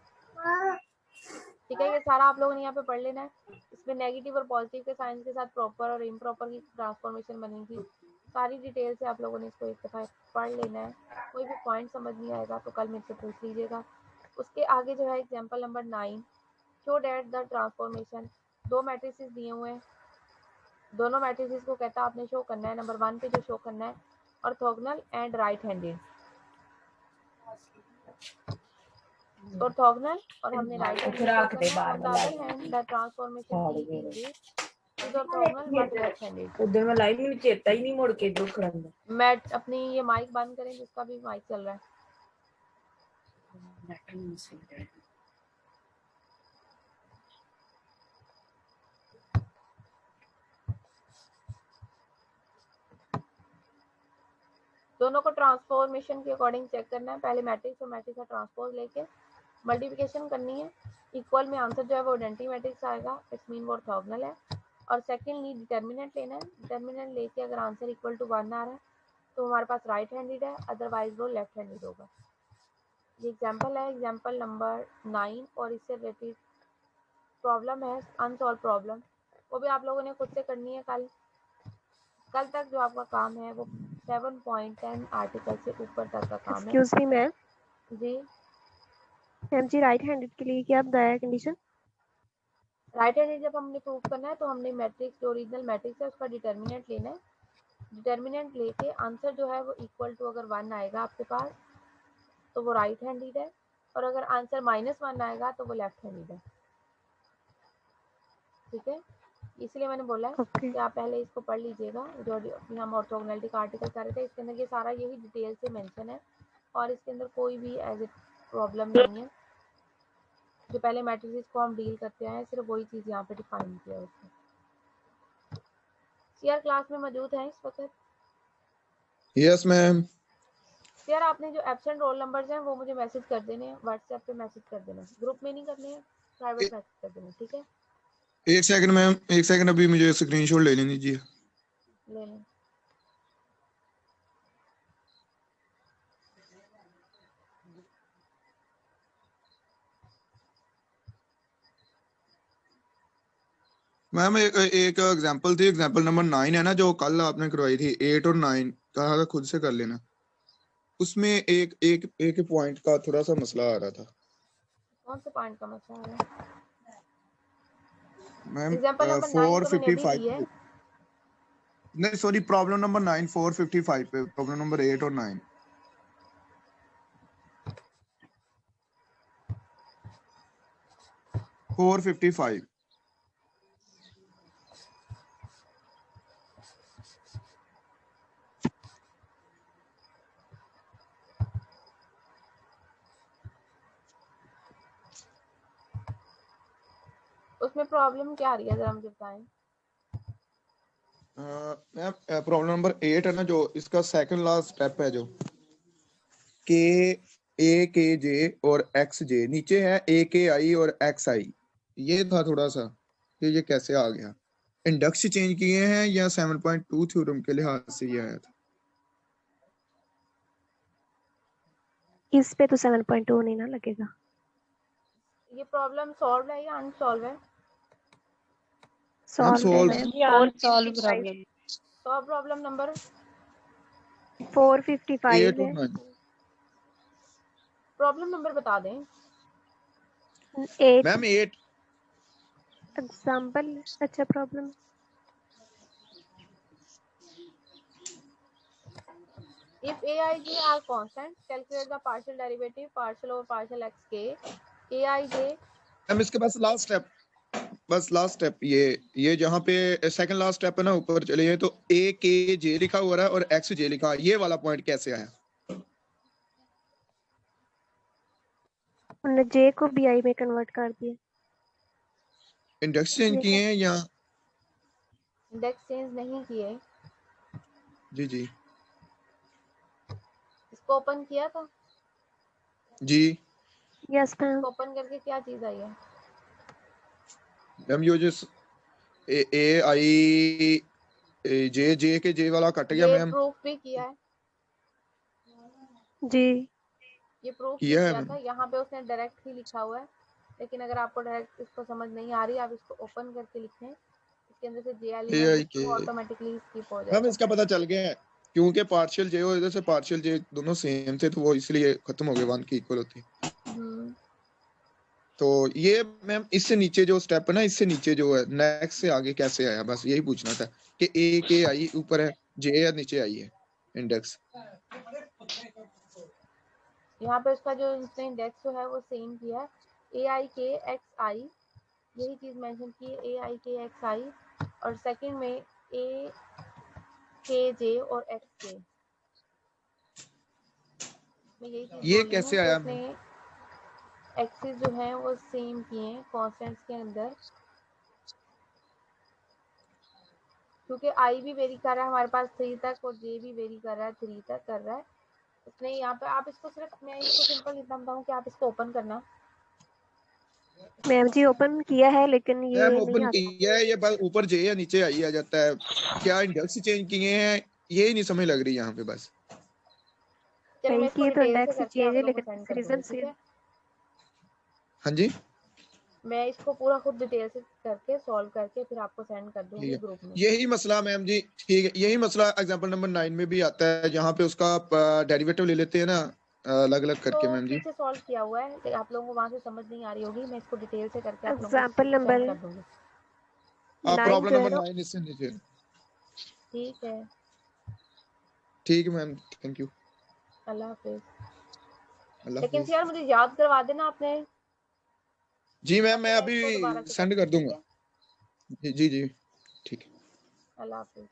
Speaker 1: ठीक है, ये सारा आप लोगों ने यहाँ पे पढ़ लेना है। इसमें नेगेटिव और पॉजिटिव के साइंस के साथ प्रॉपर और इम्प्रॉपर की ट्रांसफॉर्मेशन बनेगी, सारी डिटेल से आप लोगों ने इसको एक दफ़ा पढ़ लेना है। कोई भी पॉइंट समझ नहीं आएगा तो कल मेरे से पूछ लीजिएगा। उसके आगे जो है example number 9, show that the transformation. दो मैट्रिसेस दिए हुए हैं, दोनों मैट्रिसेस को कहता है आपने शो करना है, नंबर 1 पे जो शो करना है orthogonal and right handed, orthogonal और हमने राइट हैंड शो करना है। On the other hand the transformation P in J is orthogonal but left handed.
Speaker 6: उधर में लाइन में चेता ही नहीं मुड़ के इधर खड़ना।
Speaker 1: मैं अपनी ये माइक बंद करें, जिसका भी माइक चल रहा है। दोनों को ट्रांसफॉर्मेशन के अकॉर्डिंग चेक करना है। पहले मैट्रिक्स और मैट्रिक्स का ट्रांसपोज लेके मल्टीप्लिकेशन करनी है, इक्वल में आंसर जो है वो आइडेंटिटी मैट्रिक्स आएगा, इट्स मीन वो ऑर्थोगोनल है। और सेकंडली डिटर्मिनेंट लेना है, डिटर्मिनेंट लेके अगर आंसर इक्वल टू 1 आ रहा है तो हमारे पास राइट हैंडेड है, अदरवाइज वो लेफ्ट हैंडेड होगा। ये एग्जाम्पल है, एग्जाम्पल नंबर 9, और इससे रिलेटेड प्रॉब्लम है, अनसॉल्व प्रॉब्लम, वो भी आप लोगों ने खुद से करनी है। कल तक जो आपका काम है वो 7.10 आर्टिकल से ऊपर तक का काम है।
Speaker 4: एक्सक्यूज मी मैम,
Speaker 1: जी
Speaker 4: मैम जी राइट हैंडेड के लिए क्या बताया कंडीशन?
Speaker 1: राइट हैंडेड जब हमने प्रूव करना है तो हमने मैट्रिक्स, जो ओरिजिनल मैट्रिक्स है उसका डिटर्मिनेंट लेना है। डिटर्मिनेंट लेके आंसर जो है वो इक्वल टू अगर 1 आएगा आपके पास तो वो राइट हैंडेड है, और अगर आंसर -1 आएगा तो वो लेफ्ट हैंडेड है। ठीक है, इसलिए मैंने बोला है कि आप पहले इसको पढ़ लीजिएगा। जो अभी हम ऑर्थोगोनैलिटी का आर्टिकल कर रहे थे, इसके अंदर ये सारा यही डिटेल से मेंशन है और इसके अंदर कोई भी एज ए प्रॉब्लम नहीं है। जो पहले मैट्रिसेस को हम डील करते हैं सिर्फ वही चीज़ यहाँ पे डिफाइन किया है उसमें। सीआर क्लास में मौजूद है इस वक्त?
Speaker 5: Yes ma'am.
Speaker 1: यार आपने जो एब्सेंट रोल नंबर्स हैं वो मुझे मैसेज कर देने हैं, व्हाट्सएप पे मैसेज कर देना, ग्रुप में नहीं करने हैं, प्राइवेट मैसेज कर देना। ठीक है,
Speaker 5: एक सेकंड मैम, एक सेकंड, अभी मुझे स्क्रीनशॉट ले लेने दीजिए।
Speaker 1: ले लें।
Speaker 5: मैम एक एग्जांपल थी, एग्जांपल नंबर 9 है ना जो कल आपने करवाई थी, 8 और 9 कहा था खुद से कर लेना। उसमें एक पॉइंट का थोड़ा सा मसला आ रहा था।
Speaker 1: कौन से पॉइंट का मसला आ रहा है
Speaker 5: मैम?
Speaker 1: एग्जांपल नंबर 9 तो मैंने अभी दी है।
Speaker 5: नहीं सॉरी, प्रॉब्लम नंबर 9 455 पे, प्रॉब्लम नंबर 8 और 9 455।
Speaker 1: उसमें प्रॉब्लम क्या आ रही है जरा मुझे बताएं।
Speaker 5: मैम प्रॉब्लम नंबर 8 है ना, जो इसका सेकंड लास्ट स्टेप है, जो के ए के जे और एक्स जे, नीचे है ए के आई और एक्स आई। ये था थोड़ा सा कि ये कैसे आ गया, इंडेक्स चेंज किए हैं या 7.2 थ्योरम के लिहाज से ये आया था।
Speaker 4: इस पे तो 7.2 नहीं ना लगेगा।
Speaker 1: ये प्रॉब्लम सॉल्व है या अनसॉल्व है?
Speaker 4: सॉल्व है
Speaker 5: solved।
Speaker 4: मैम।
Speaker 7: ये unsolve problem.
Speaker 1: Solve problem number
Speaker 4: 455
Speaker 5: 8
Speaker 4: है।
Speaker 5: और 9
Speaker 1: प्रॉब्लम नंबर बता दें।
Speaker 4: 8
Speaker 5: मैम 8
Speaker 4: एग्जांपल। अच्छा problem.
Speaker 1: If aij are constant, calculate the partial derivative partial over partial xk. aij
Speaker 5: ma'am इसके पास लास्ट स्टेप, बस लास्ट स्टेप ये जहाँ पे सेकंड लास्ट स्टेप है ना, ऊपर चलिए तो ए के जे लिखा हुआ है और एक्स जे लिखा है, ये वाला पॉइंट कैसे आया?
Speaker 4: उन्होंने जे को बी आई में कन्वर्ट कर दिया।
Speaker 5: इंडेक्स चेंज
Speaker 4: ये
Speaker 5: किए हैं या?
Speaker 1: इंडेक्स चेंज नहीं किए।
Speaker 5: जी जी
Speaker 1: इसको ओपन किया था।
Speaker 5: जी
Speaker 4: यस मैम।
Speaker 1: इसको ओपन करके क्या चीज आई है?
Speaker 5: मैम ये जो ए आई जे जे के जे वाला कट गया
Speaker 1: ये
Speaker 5: मैम।
Speaker 1: प्रूफ भी किया है।
Speaker 4: जी
Speaker 1: ये प्रूफ भी
Speaker 5: किया है
Speaker 1: किया
Speaker 5: मैम।
Speaker 1: था। यहाँ पे उसने डायरेक्ट ही लिखा हुआ है, लेकिन अगर आपको डायरेक्ट इसको समझ नहीं आ रही, आप इसको ओपन करके लिखें, इसके अंदर से जे
Speaker 5: ए
Speaker 1: एलिमेंट
Speaker 5: आई
Speaker 1: लिखें,
Speaker 5: के
Speaker 1: ऑटोमेटिकली स्किप हो
Speaker 5: मैम
Speaker 1: जाएगा।
Speaker 5: इसका पता चल गया है, क्योंकि पार्शियल जे और इधर से पार्शियल जे दोनों सेम थे तो वो इसलिए खत्म हो गए, वन की इक्वल होती। तो ये मैम इससे नीचे जो स्टेप है ना, इससे नीचे जो है नेक्स्ट से आगे कैसे आया, बस यही पूछना था कि ए के आई ऊपर है, जे या नीचे आई है इंडेक्स।
Speaker 1: यहाँ पे उसका जो उसने इंडेक्स जो है वो सेम किया है, ए आई के एक्स आई, यही चीज मेंशन की है, ए आई के एक्स आई, और सेकंड में ए के जे और एक्स के। मैं यही चीज
Speaker 5: ये
Speaker 1: बोल रही
Speaker 5: कैसे
Speaker 1: हूँ कि
Speaker 5: आया
Speaker 1: उसने एक्सिस जो है वो सेम किए हैं कॉन्स्टेंट्स के अंदर, क्योंकि आई भी वेरी कर रहा है हमारे पास 3 तक और जे भी वेरी कर रहा है 3 तक कर रहा है। उसने यहाँ पे, आप इसको सिर्फ, मैं इसको सिंपल इतना बताऊँ कि आप इसको ओपन करना।
Speaker 4: मैम जी ओपन किया है लेकिन ये
Speaker 5: मैम
Speaker 4: नहीं
Speaker 5: ओपन
Speaker 4: आता।
Speaker 5: किया है, ये बस ऊपर जे या नीचे आई आ जाता है, क्या इंडेक्स चेंज किए हैं ये ही नहीं समझ लग रही यहाँ पे बस।
Speaker 1: चलो मैं इसको
Speaker 4: की तो
Speaker 1: डिटेल से
Speaker 4: इंडेक्स
Speaker 1: करके
Speaker 4: चेंज
Speaker 1: आप
Speaker 4: है
Speaker 1: लोगों को
Speaker 4: लेकिन
Speaker 1: सेंड कर दूंगी,
Speaker 4: रिजल्ट
Speaker 1: ठीक है?
Speaker 5: हाँ जी
Speaker 1: मैं इसको पूरा खुद डिटेल से करके सॉल्व करके फिर आपको सेंड कर
Speaker 5: ठीक
Speaker 1: दूंगी
Speaker 5: है,
Speaker 1: ग्रुप में।
Speaker 5: यही मसला मैम जी, ठीक है, यही मसला एग्जांपल नंबर 9 में भी आता है, जहाँ पे उसका डेरिवेटिव ले लेते हैं ना अलग अलग करके
Speaker 1: तो
Speaker 5: मैम जी।
Speaker 1: पीछे सॉल्व किया हुआ है, तो आप लोगों को वहां से समझ नहीं आ रही होगी, मैं इसको डिटेल से करके आप लोगों
Speaker 4: एग्जांपल
Speaker 1: को
Speaker 4: नंबर
Speaker 1: सेंड कर दूंगी।
Speaker 4: 9
Speaker 5: प्रॉब्लम
Speaker 4: जो है
Speaker 5: नंबर
Speaker 4: ना
Speaker 5: 9 इससे नीचे।
Speaker 1: ठीक है,
Speaker 5: ठीक है मैम, थैंक यू,
Speaker 1: अल्लाह हाफिज।
Speaker 5: अल्लाह
Speaker 1: लेकिन
Speaker 5: हाफिज।
Speaker 1: यार मुझे याद करवा देना आपने।
Speaker 5: जी मैम मैं
Speaker 1: मैं
Speaker 5: अभी
Speaker 1: इसको दोबारा से
Speaker 5: सेंड कर
Speaker 1: दूंगी,
Speaker 5: दूंगा।
Speaker 1: ठीक है?
Speaker 5: जी जी ठीक है।
Speaker 1: अल्लाह हाफिज।